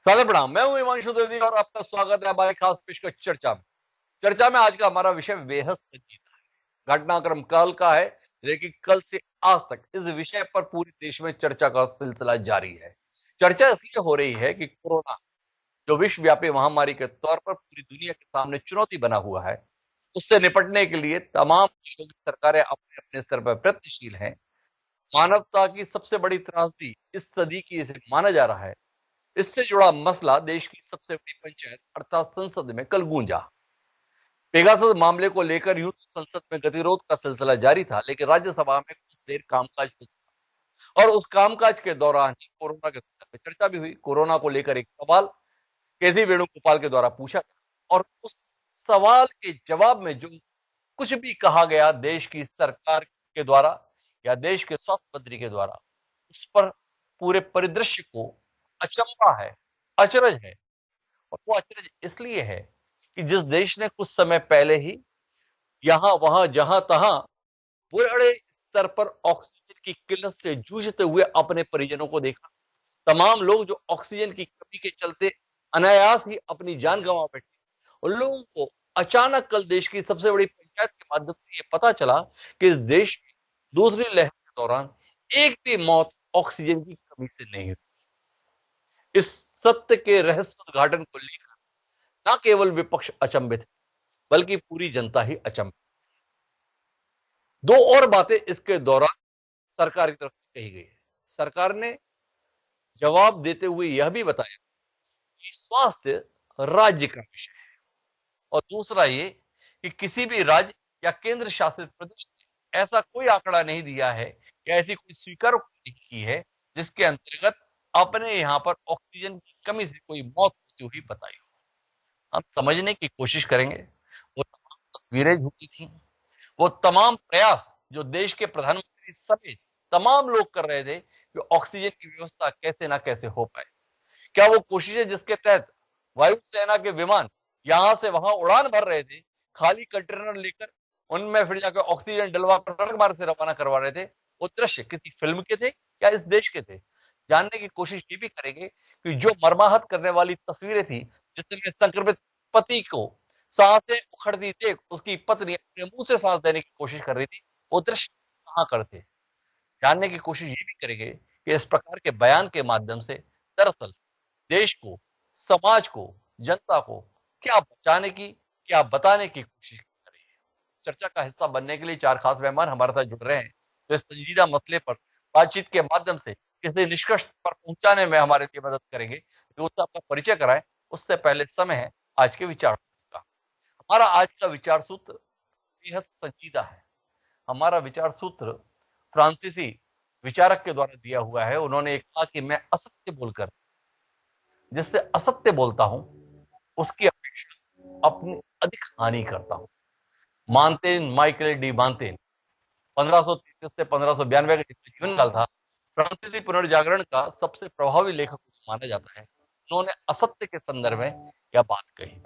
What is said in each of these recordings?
सादर प्रणाम। मैं हूं हिमांशु द्विवेदी और आपका स्वागत है हमारी खास पेशकश चर्चा में। चर्चा में आज का हमारा विषय बेहद संजीदा है। घटनाक्रम कल का है, लेकिन कल से आज तक इस विषय पर पूरे देश में चर्चा का सिलसिला जारी है। चर्चा इसलिए हो रही है कि कोरोना जो विश्वव्यापी महामारी के तौर पर पूरी दुनिया के सामने चुनौती बना हुआ है, उससे निपटने के लिए तमाम देशों की सरकारें अपने अपने स्तर पर प्रयत्नशील हैं। मानवता की सबसे बड़ी त्रासदी इस सदी की इसे माना जा रहा है। इससे जुड़ा मसला देश की सबसे बड़ी पंचायत अर्थात संसद में कल गूंजा। पेगासस मामले को लेकर यूं तो संसद में गतिरोध का सिलसिला जारी था, लेकिन राज्यसभा में कुछ देर कामकाज हो सका और उस कामकाज के दौरान ही कोरोना के संदर्भ में चर्चा भी हुई। कोरोना को लेकर एक सवाल केसी वेणुगोपाल के द्वारा पूछा गया और उस सवाल के जवाब में जो कुछ भी कहा गया देश की सरकार के द्वारा या देश के स्वास्थ्य मंत्री के द्वारा, उस पर पूरे परिदृश्य को अचंभा है, अचरज है। और वो अचरज इसलिए है कि जिस देश ने कुछ समय पहले ही यहां वहां जहां तहां बड़े स्तर पर ऑक्सीजन की किल्लत से जूझते हुए अपने परिजनों को देखा, तमाम लोग जो ऑक्सीजन की कमी के चलते अनायास ही अपनी जान गंवा बैठे, उन लोगों को अचानक कल देश की सबसे बड़ी पंचायत के माध्यम से ये पता चला कि इस देश में दूसरी लहर के दौरान एक भी मौत ऑक्सीजन की कमी से नहीं हुई। इस सत्य के रहस्य उद्घाटन को लेकर न केवल विपक्ष अचंभित है, बल्कि पूरी जनता ही अचंभित। दो और बातें इसके दौरान सरकार की तरफ से कही गई है। सरकार ने जवाब देते हुए यह भी बताया कि स्वास्थ्य राज्य का विषय है और दूसरा ये कि किसी भी राज्य या केंद्र शासित प्रदेश ने ऐसा कोई आंकड़ा नहीं दिया है या ऐसी कोई स्वीकार नहीं की है जिसके अंतर्गत अपने यहां पर ऑक्सीजन की कमी से कोई मौत होती हुई बताई हो। हम समझने की कोशिश करेंगे वो तमाम तस्वीरें झूठी थी, वो तमाम प्रयास जो देश के प्रधानमंत्री समेत तमाम लोग कर रहे थे कि ऑक्सीजन की व्यवस्था कैसे ना कैसे हो पाए। क्या वो कोशिशें जिसके तहत वायुसेना के विमान यहां से वहां उड़ान भर रहे थे, खाली कंटेनर लेकर उनमें फिर जाकर ऑक्सीजन डलवा कर सड़क मार्ग से रवाना करवा रहे थे, वो दृश्य किसी फिल्म के थे या इस देश के थे? जानने की कोशिश ये भी करेंगे कि जो मर्माहत करने वाली तस्वीरें थी, जिसमें संक्रमित पति को सांसें उखड़ती देख उसकी पत्नी अपने मुंह से सांस देने की कोशिश कर रही थी, वो दृश्य कहां करते? जानने की कोशिश ये भी करेंगे कि इस प्रकार के बयान के माध्यम से दरअसल देश को, समाज को, जनता को क्या बचाने की, क्या बताने की कोशिश कर रही है। चर्चा का हिस्सा बनने के लिए चार खास मेहमान हमारे साथ जुड़ रहे हैं, जो इस संजीदा मसले पर बातचीत के माध्यम से किसी निष्कर्ष पर पहुंचाने में हमारे लिए मदद करेंगे। तो उससे आपका परिचय कराएं, उससे पहले समय है आज के विचार सूत्र का। हमारा आज का विचार सूत्र बेहद संजीदा है। हमारा विचार सूत्र फ्रांसीसी विचारक के द्वारा दिया हुआ है। उन्होंने कहा कि मैं असत्य बोलकर जिससे असत्य बोलता हूं, उसकी अपेक्षा अपनी अधिक हानि करता हूं। मानतेन माइकल डी मानतेन 1533 से 1592 का जिसका जीवन काल था, फ्रांसीसी पुनर्जागरण का सबसे प्रभावी लेखक माना जाता है। उन्होंने असत्य के संदर्भ में यह बात कही थी।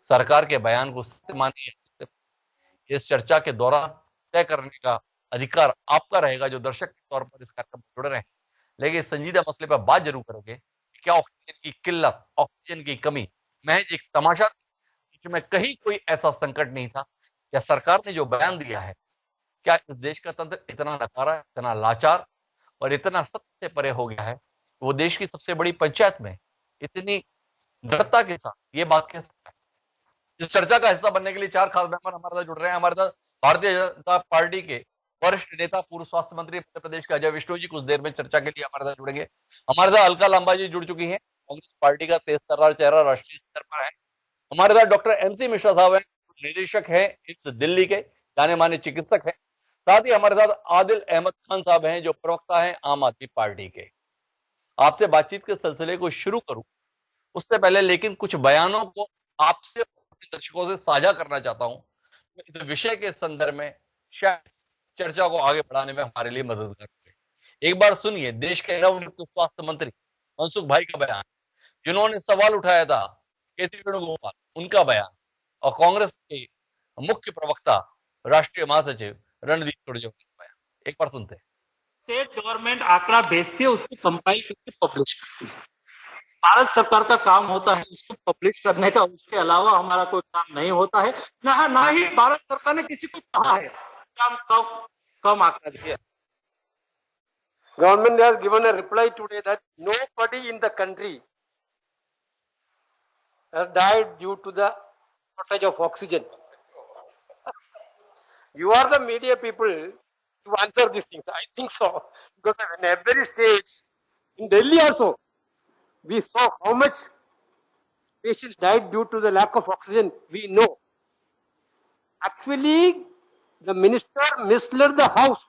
सरकार के बयान को सत्य मानिए, असत्य, इस चर्चा के दौरान तय करने का अधिकार आपका रहेगा जो दर्शक के तौर पर इस कार्यक्रम में जुड़ रहे हैं। लेकिन संजीदा मसले पर बात जरूर करोगे कि क्या ऑक्सीजन की किल्लत, ऑक्सीजन की कमी महज एक तमाशा थी, जिसमें कहीं कोई ऐसा संकट नहीं था, या सरकार ने जो बयान दिया है, क्या इस देश का तंत्र इतना नकारा, इतना लाचार और इतना सत्य से परे हो गया है, वो देश की सबसे बड़ी पंचायत में इतनी दृढ़ता के साथ ये बात कह सकता है? इस चर्चा का हिस्सा बनने के लिए चार खास मेहमान हमारे साथ जुड़ रहे हैं। हमारे साथ भारतीय जनता पार्टी के वरिष्ठ नेता, पूर्व स्वास्थ्य मंत्री मध्य प्रदेश के अजय विष्णु जी कुछ देर में चर्चा के लिए हमारे साथ जुड़ेंगे। हमारे साथ अलका लांबा जी जुड़ चुकी हैं, कांग्रेस पार्टी का तेज तर्रार चेहरा राष्ट्रीय स्तर पर है। हमारे साथ डॉक्टर एमसी मिश्रा साहब हैं, निदेशक हैं इस दिल्ली के, जाने माने चिकित्सक हैं। साथ ही हमारे साथ आदिल अहमद खान साहब हैं, जो प्रवक्ता हैं आम आदमी पार्टी के। आपसे बातचीत के सिलसिले को शुरू करूं उससे पहले लेकिन कुछ बयानों को आपसे दर्शकों से साझा करना चाहता हूं, इस विषय के संदर्भ में शायद चर्चा को आगे बढ़ाने में हमारे लिए मददगार होंगे। एक बार सुनिए देश के नवनियुक्त स्वास्थ्य मंत्री मनसुख भाई का बयान, जिन्होंने सवाल उठाया था केसी वेणुगोपाल, उनका बयान, और कांग्रेस के मुख्य प्रवक्ता राष्ट्रीय महासचिव रणदीप सुरजेवाला का बयान। एक बार सुनते हैं। स्टेट गवर्नमेंट आंकड़ा भेजती है, उसको कंपाइल करके पब्लिश करती है। भारत सरकार का काम होता है उसको पब्लिश करने का, उसके अलावा हमारा कोई काम नहीं होता है। ना ही भारत सरकार ने किसी को कहा है काम कम आंकड़ा दिया। Government has given a reply today that nobody in the country has died due to the shortage of oxygen. You are the media people to answer these things. I think so, because in every state, in Delhi also, we saw how much patients died due to the lack of oxygen. We know. Actually, the minister misled the house.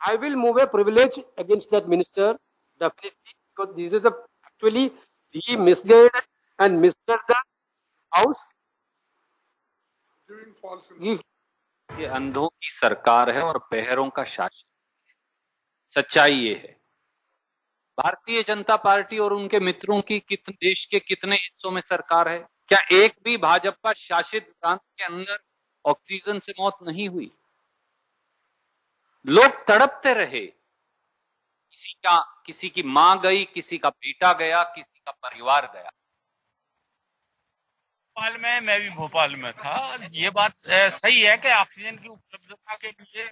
I will move a privilege against that minister, definitely, because this is actually he misled and misled the house. ये अंधों की सरकार है और बहरों का शासन। सच्चाई ये है, भारतीय जनता पार्टी और उनके मित्रों की देश के कितने हिस्सों में सरकार है? क्या एक भी भाजपा शासित प्रांत के अंदर ऑक्सीजन से मौत नहीं हुई? लोग तड़पते रहे, किसी की मां गई, किसी का बेटा गया, किसी का परिवार गया। भोपाल में, मैं भी भोपाल में था। ये बात सही है कि ऑक्सीजन की उपलब्धता के लिए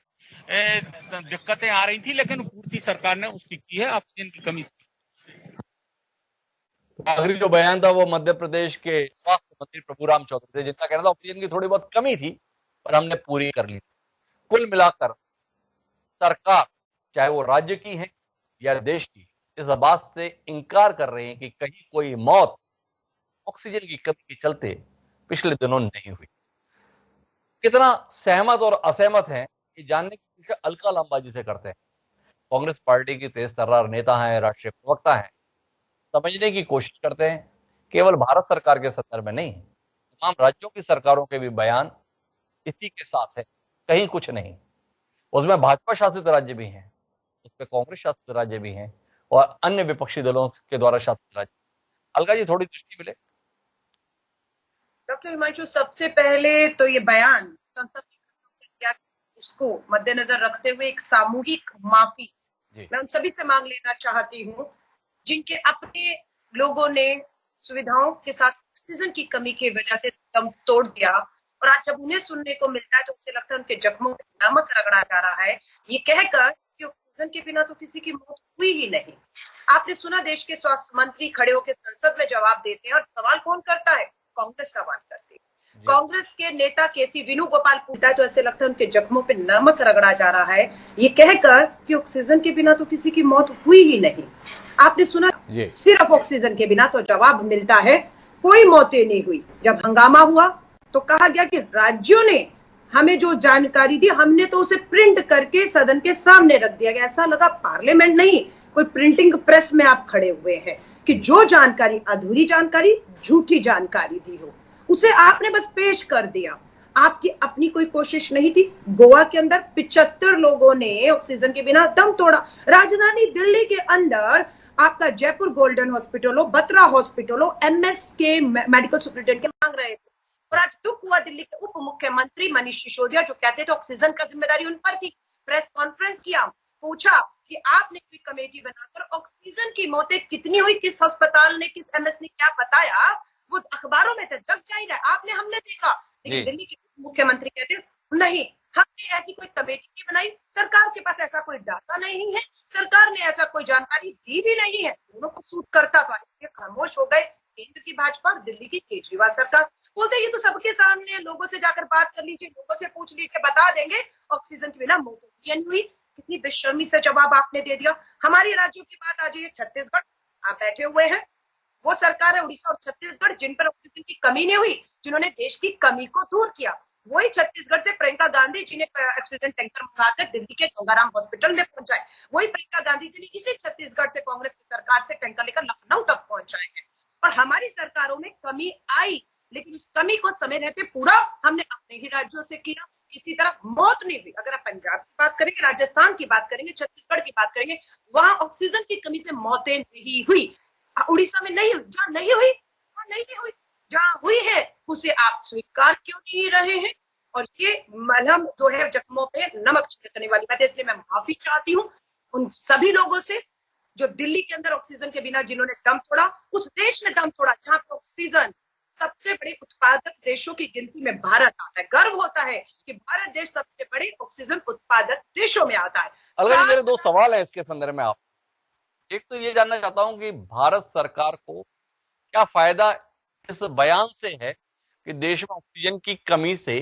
दिक्कतें आ रही थी, लेकिन पूर्ति सरकार ने उसकी की है, ऑक्सीजन की कमी से। आखिरी जो बयान था वो मध्य प्रदेश के स्वास्थ्य मंत्री प्रभुराम चौधरी थे, जिनका कहना था ऑक्सीजन की थोड़ी बहुत कमी थी पर हमने पूरी कर ली। कुल मिलाकर सरकार, चाहे वो राज्य की है या देश की, इस बात से इनकार कर रहे हैं कि कहीं कोई मौत ऑक्सीजन की कमी के चलते पिछले दिनों नहीं हुई। कितना सहमत और असहमत हैं ये जानने की कोशिश अलका लांबाजी से करते हैं। कांग्रेस पार्टी की तेज तर्रार नेता हैं, राष्ट्रीय प्रवक्ता हैं, समझने की कोशिश करते हैं केवल भारत सरकार के संदर्भ में नहीं, तमाम राज्यों की सरकारों के भी बयान इसी के साथ है, कहीं कुछ नहीं। उसमें भाजपा शासित राज्य भी हैं, उसमें कांग्रेस शासित राज्य भी हैं और अन्य विपक्षी दलों के द्वारा शासित राज्य। अलका जी, थोड़ी दृष्टि मिले। डॉक्टर हिमांशु, सबसे पहले तो ये बयान संसद में उसको मद्देनजर रखते हुए एक सामूहिक माफी मैं उन सभी से मांग लेना चाहती हूँ जिनके अपने लोगों ने सुविधाओं के साथ ऑक्सीजन की कमी की वजह से दम तोड़ दिया, और आज जब उन्हें सुनने को मिलता है तो उससे लगता है उनके जख्मों में नमक रगड़ा जा रहा है, ये कहकर कि ऑक्सीजन के बिना तो किसी की मौत हुई ही नहीं। आपने सुना देश के स्वास्थ्य मंत्री खड़े होकर संसद में जवाब देते हैं, और सवाल कौन करता है? कांग्रेस सवाल करती है। कांग्रेस के नेता केसी वेणुगोपाल पूछता है तो ऐसे लगता है उनके जख्मों पे नमक रगड़ा जा रहा है, ये कहकर कि ऑक्सीजन के बिना तो किसी की मौत हुई ही नहीं। आपने सुना सिर्फ ऑक्सीजन के बिना, तो जवाब मिलता है कोई मौतें नहीं हुई। जब हंगामा हुआ तो कहा गया कि राज्यों ने हमें जो जानकारी दी हमने तो उसे प्रिंट करके सदन के सामने रख दिया गया। ऐसा लगा पार्लियामेंट नहीं, कोई प्रिंटिंग प्रेस में आप खड़े हुए हैं कि जो जानकारी, अधूरी जानकारी, झूठी जानकारी दी हो उसे आपने बस पेश कर दिया। आपकी अपनी कोई कोशिश नहीं थी। गोवा के अंदर 75 लोगों ने ऑक्सीजन के बिना दम तोड़ा। राजधानी दिल्ली के अंदर आपका जयपुर गोल्डन हॉस्पिटल हो, बत्रा हॉस्पिटल हो, एमएस के मेडिकल सुपरिटेंडेंट मांग रहे थे। और आज दुख हुआ दिल्ली के उप मुख्यमंत्री मनीष सिसोदिया जो कहते थे ऑक्सीजन का जिम्मेदारी उन पर थी, प्रेस कॉन्फ्रेंस किया, पूछा कि आपने कोई कमेटी बनाकर ऑक्सीजन की मौतें कितनी हुई, किस अस्पताल ने, किस एमएस ने क्या बताया, वो अखबारों में तो जग जाहिर है, हमने देखा। लेकिन दिल्ली के मुख्यमंत्री कहते नहीं, हमने ऐसी कोई कमेटी नहीं बनाई, सरकार के पास ऐसा कोई डाटा नहीं है, सरकार ने ऐसा कोई जानकारी दी भी नहीं है। दोनों को सूट करता था, इसलिए खामोश हो गए केंद्र की भाजपा और दिल्ली की केजरीवाल सरकार। बोलते ये तो सबके सामने, लोगों से जाकर बात कर लीजिए, लोगों से पूछ लीजिए, बता देंगे ऑक्सीजन के बिना मौत हुई। कितनी बेशर्मी से जवाब आपने दे दिया। हमारे राज्यों की बात आ जाइए, छत्तीसगढ़, आप बैठे हुए हैं, वो सरकार है उड़ीसा और छत्तीसगढ़ जिन पर ऑक्सीजन की कमी नहीं हुई, जिन्होंने देश की कमी को दूर किया। वही छत्तीसगढ़ से प्रियंका गांधी जी ने ऑक्सीजन टैंकर मंगाकर दिल्ली के गंगाराम हॉस्पिटल में पहुंचाए। वही प्रियंका गांधी जी ने इसी छत्तीसगढ़ से कांग्रेस की सरकार से टैंकर लेकर लखनऊ तक पहुंचाए हैं। और हमारी सरकारों में कमी आई, लेकिन इस कमी को समय रहते पूरा हमने अपने ही राज्यों से किया। किसी तरह मौत नहीं हुई। अगर आप पंजाब की बात करेंगे, राजस्थान की बात करेंगे, छत्तीसगढ़ की बात करेंगे, वहां ऑक्सीजन की कमी से मौतें नहीं हुई। उड़ीसा में नहीं हुई, जहां नहीं हुई वहां नहीं हुई, जहां हुई है उसे आप स्वीकार क्यों नहीं रहे हैं? और ये मलहम जो है जख्मों पे नमक छिड़कने वाली बात है। इसलिए मैं माफी चाहती हूँ उन सभी लोगों से जो दिल्ली के अंदर ऑक्सीजन के बिना जिन्होंने दम तोड़ा, उस देश ने दम तोड़ा जहां पर ऑक्सीजन सबसे बड़े उत्पादक देशों की गिनती में भारत आता है। गर्व होता है कि भारत देश सबसे बड़े ऑक्सीजन उत्पादक देशों में आता है। अलका जी, मेरे दो सवाल है इसके संदर्भ में आपसे। एक तो ये जानना चाहता हूं कि भारत सरकार को क्या फायदा इस बयान से है कि देश में ऑक्सीजन की कमी से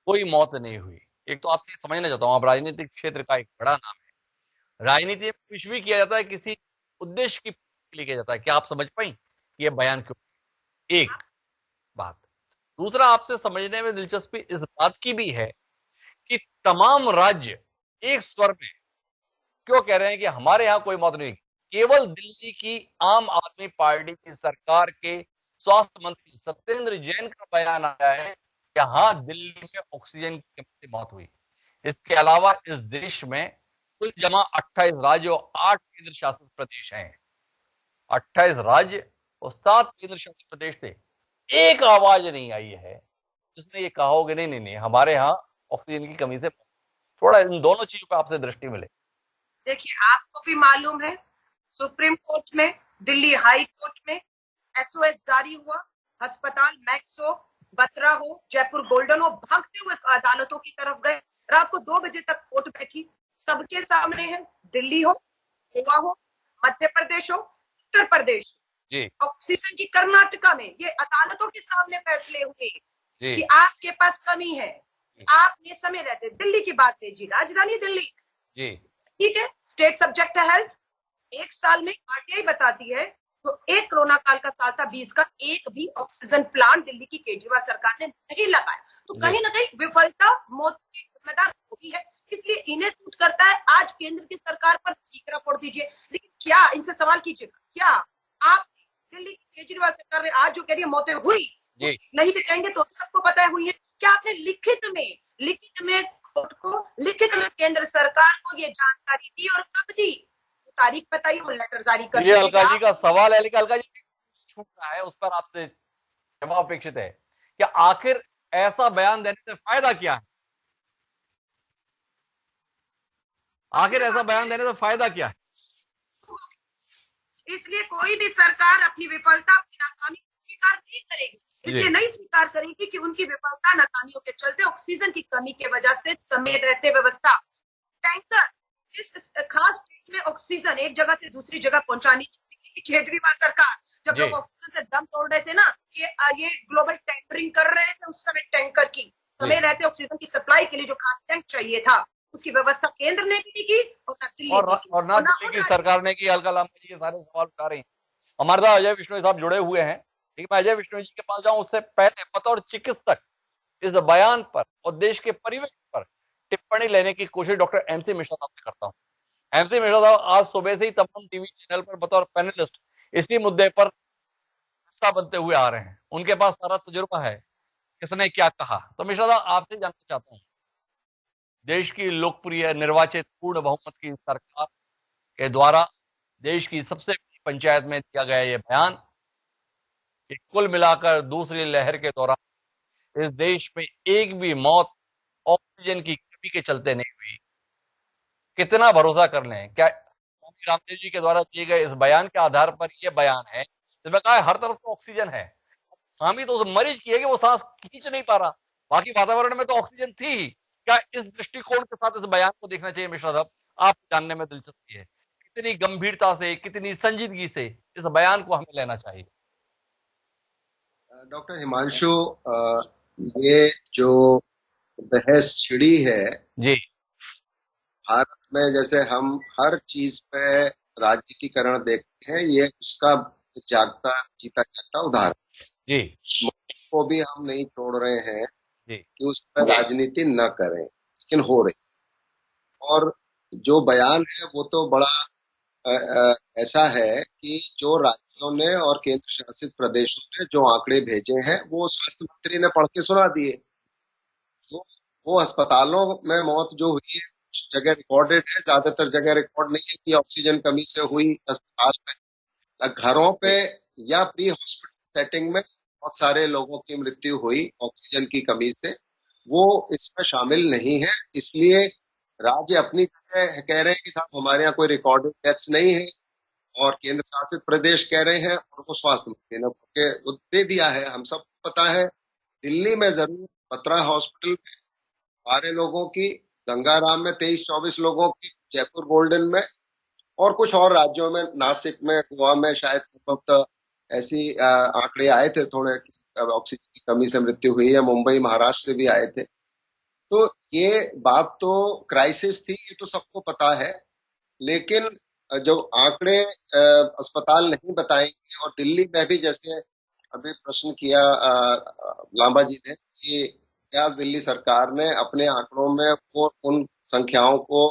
कोई मौत नहीं हुई। एक तो आपसे समझना चाहता हूं, आप राजनीतिक क्षेत्र का एक बड़ा नाम है, राजनीति में कुछ भी किया जाता है किसी उद्देश्य की के लिए किया जाता है। क्या आप समझ पाई कि यह बयान क्यों? एक बात। दूसरा, आपसे समझने में दिलचस्पी इस बात की भी है कि तमाम राज्य एक स्वर में क्यों कह रहे हैं कि हमारे यहां कोई मौत नहीं हुई। केवल दिल्ली की आम आदमी पार्टी की सरकार के स्वास्थ्य मंत्री सत्येंद्र जैन का बयान आया है कि हाँ, दिल्ली में ऑक्सीजन की कमी से मौत हुई। इसके अलावा इस देश में कुल जमा 28 राज्य और 8 केंद्र शासित प्रदेश हैं। 28 राज्य और 7 केंद्र शासित प्रदेश से एक आवाज नहीं आई है जिसने ये कहा हो कि नहीं नहीं नहीं, हमारे यहाँ ऑक्सीजन की कमी से। थोड़ा इन दोनों चीजों पे आपसे दृष्टि मिले। देखिए, आपको भी मालूम है, सुप्रीम कोर्ट में, दिल्ली हाई कोर्ट में एसओएस जारी हुआ, अस्पताल मैक्सो, बत्रा हो, जयपुर गोल्डन हो, भागते हुए अदालतों की तरफ गए। रात को 2 बजे तक कोर्ट बैठी, सबके सामने है, दिल्ली हो, गोवा हो, मध्य प्रदेश हो, उत्तर प्रदेश, ऑक्सीजन की कर्नाटका में ये अदालतों के सामने फैसले हुए कि आपके पास कमी है, आप ये समय रहते। दिल्ली की बात है जी, राजधानी दिल्ली, ठीक है, स्टेट सब्जेक्ट है हेल्थ। एक साल में आरटीआई बताती है तो एक कोरोना काल का साल था 20 का, एक भी ऑक्सीजन प्लांट दिल्ली की केजरीवाल सरकार ने नहीं लगाया। तो कहीं ना कहीं विफलता मौत की जिम्मेदार होती है, इसलिए इन्हें सूट करता है। आज केंद्र की सरकार पर ठीकरा फोड़ दीजिए, लेकिन क्या इनसे सवाल कीजिएगा, क्या आप दिल्ली की केजरीवाल सरकार ने आज जो कह रही है मौतें हुई, नहीं भी कहेंगे तो सबको पता है हुई है। क्या आपने लिखित में कोर्ट को, लिखित में केंद्र सरकार को ये जानकारी दी और कब दी? तारीख बताइए, वो लेटर जारी कर। ये अलका जी का सवाल है, लेकिन अलका जी छूट रहा है, उस पर आपसे जवाब अपेक्षित है कि आखिर ऐसा बयान देने से फायदा क्या है? आखिर ऐसा बयान देने से फायदा क्या है? इसलिए कोई भी सरकार अपनी विफलता, अपनी नाकामी स्वीकार नहीं करेगी। इसलिए नहीं स्वीकार करेगी कि उनकी विफलता, नाकामियों के चलते ऑक्सीजन की कमी की वजह से समय रहते व्यवस्था, टैंकर, इस खास स्टेट में ऑक्सीजन एक जगह से दूसरी जगह पहुंचानी की केजरीवाल सरकार जब लोग ऑक्सीजन से दम तोड़ रहे थे ना, ये ग्लोबल टैंकरिंग कर रहे थे उस समय, टैंकर की समय रहते ऑक्सीजन की सप्लाई के लिए जो खास टैंक चाहिए था, उसकी व्यवस्था केंद्र ने भी की और ना दिल्ली की सरकार ने की। अलका लांबा जी के सारे सवाल उठा रहे हैं। हमारे साथ अजय विश्नोई साहब जुड़े हुए हैं, लेकिन मैं अजय विश्नोई जी के पास जाऊं उससे पहले बतौर चिकित्सक इस बयान पर और देश के परिवेश पर टिप्पणी लेने की कोशिश डॉक्टर एमसी मिश्रा साहब से करता हूं। एमसी मिश्रा साहब आज सुबह से ही तमाम टीवी चैनल पर बतौर पैनलिस्ट इसी मुद्दे पर हिस्सा बनते हुए आ रहे हैं। उनके पास सारा तजुर्बा है, किसने क्या कहा। तो मिश्रा साहब, आपसे जानना चाहता हूं, देश की लोकप्रिय निर्वाचित पूर्ण बहुमत की सरकार के द्वारा देश की सबसे बड़ी पंचायत में दिया गया यह बयान कि कुल मिलाकर दूसरी लहर के दौरान इस देश में एक भी मौत ऑक्सीजन की कमी के चलते नहीं हुई। कितना भरोसा कर लें? क्या स्वामी रामदेव जी के द्वारा दिए गए इस बयान के आधार पर यह बयान है जिसमें कहा है हर तरफ तो ऑक्सीजन है, खामी तो उस मरीज की है कि वो सांस खींच नहीं पा रहा, बाकी वातावरण में तो ऑक्सीजन थी ही। क्या इस दृष्टिकोण के साथ इस बयान को देखना चाहिए? मिश्रा साहब, आप जानने में दिलचस्पी है, कितनी गंभीरता से, कितनी संजीदगी से इस बयान को हमें लेना चाहिए? डॉक्टर हिमांशु, ये जो बहस छिड़ी है जी, भारत में, जैसे हम हर चीज पे राजनीतिकरण देखते हैं, ये उसका जागता जीता जागता उदाहरण जी को भी हम नहीं छोड़ रहे हैं जी कि उस पर राजनीति न करें, लेकिन हो रही है। और जो बयान है वो तो बड़ा ऐसा है कि जो राज्यों ने और केंद्र शासित प्रदेशों ने जो आंकड़े भेजे हैं वो स्वास्थ्य मंत्री ने पढ़ के सुना दिए। वो अस्पतालों में मौत जो हुई है जगह रिकॉर्डेड है, ज्यादातर जगह रिकॉर्ड नहीं है कि ऑक्सीजन कमी से हुई अस्पताल में। घरों पे या प्री हॉस्पिटल सेटिंग में बहुत सारे लोगों की मृत्यु हुई ऑक्सीजन की कमी से, वो इसमें शामिल नहीं है। इसलिए राज्य अपनी जगह कह रहे हैं कि साहब हमारे यहाँ कोई रिकॉर्डेड डेथ्स नहीं है, और केंद्र शासित प्रदेश कह रहे हैं, और वो स्वास्थ्य मंत्री ने वो दे दिया है। हम सबको पता है दिल्ली में जरूर 15 हॉस्पिटल में 12 लोगों की, गंगाराम में 23-24 लोगों की, जयपुर गोल्डन में, और कुछ और राज्यों में, नासिक में, गोवा में शायद संभवतः ऐसी आंकड़े आए थे थोड़े, ऑक्सीजन की कमी से मृत्यु हुई है। मुंबई महाराष्ट्र से भी आए थे। तो ये बात तो क्राइसिस थी, ये तो सबको पता है। लेकिन जो आंकड़े अस्पताल नहीं बताएंगे, और दिल्ली में भी जैसे अभी प्रश्न किया लांबा जी ने कि क्या दिल्ली सरकार ने अपने आंकड़ों में वो उन संख्याओं को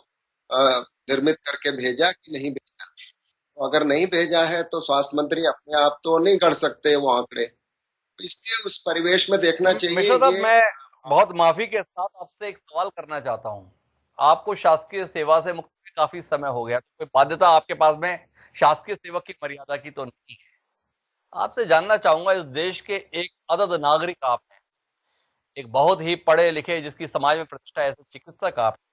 निर्मित करके भेजा कि नहीं भेजा। तो अगर नहीं भेजा है तो स्वास्थ्य मंत्री अपने आप तो नहीं गढ़ सकते वो आंकड़े, इसलिए उस परिवेश में देखना चाहिए। मिश्रा साहब, मैं बहुत माफी के साथ आपसे एक सवाल करना चाहता हूं। आपको शासकीय सेवा से मुक्त हुए काफी समय हो गया, तो कोई बाध्यता आपके पास में शासकीय सेवक की मर्यादा की तो नहीं है। आपसे जानना चाहूंगा, इस देश के एक अदद नागरिक आप हैं, एक बहुत ही पढ़े लिखे, जिसकी समाज में प्रतिष्ठा, ऐसे चिकित्सक आप हैं।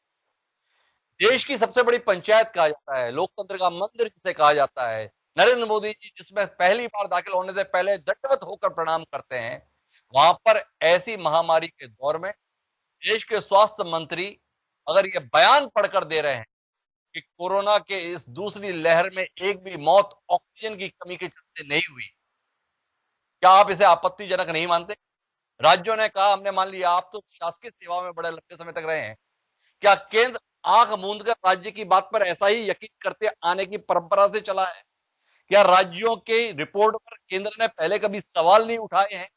देश की सबसे बड़ी पंचायत कहा जाता है, लोकतंत्र का मंदिर जिसे कहा जाता है, नरेंद्र मोदी जी जिसमें पहली बार दाखिल होने से पहले दंडवत होकर प्रणाम करते हैं, वहां पर ऐसी महामारी के दौर में देश के स्वास्थ्य मंत्री अगर ये बयान पढ़कर दे रहे हैं कि कोरोना के इस दूसरी लहर में एक भी मौत ऑक्सीजन की कमी के चलते नहीं हुई, क्या आप इसे आपत्तिजनक नहीं मानते? राज्यों ने कहा, हमने मान लिया, आप तो शासकीय सेवा में बड़े लंबे समय तक रहे हैं, क्या केंद्र आंख मूंदकर राज्य की बात पर ऐसा ही यकीन करते आने की परंपरा से चला है? क्या राज्यों के रिपोर्ट पर केंद्र ने पहले कभी सवाल नहीं उठाए हैं?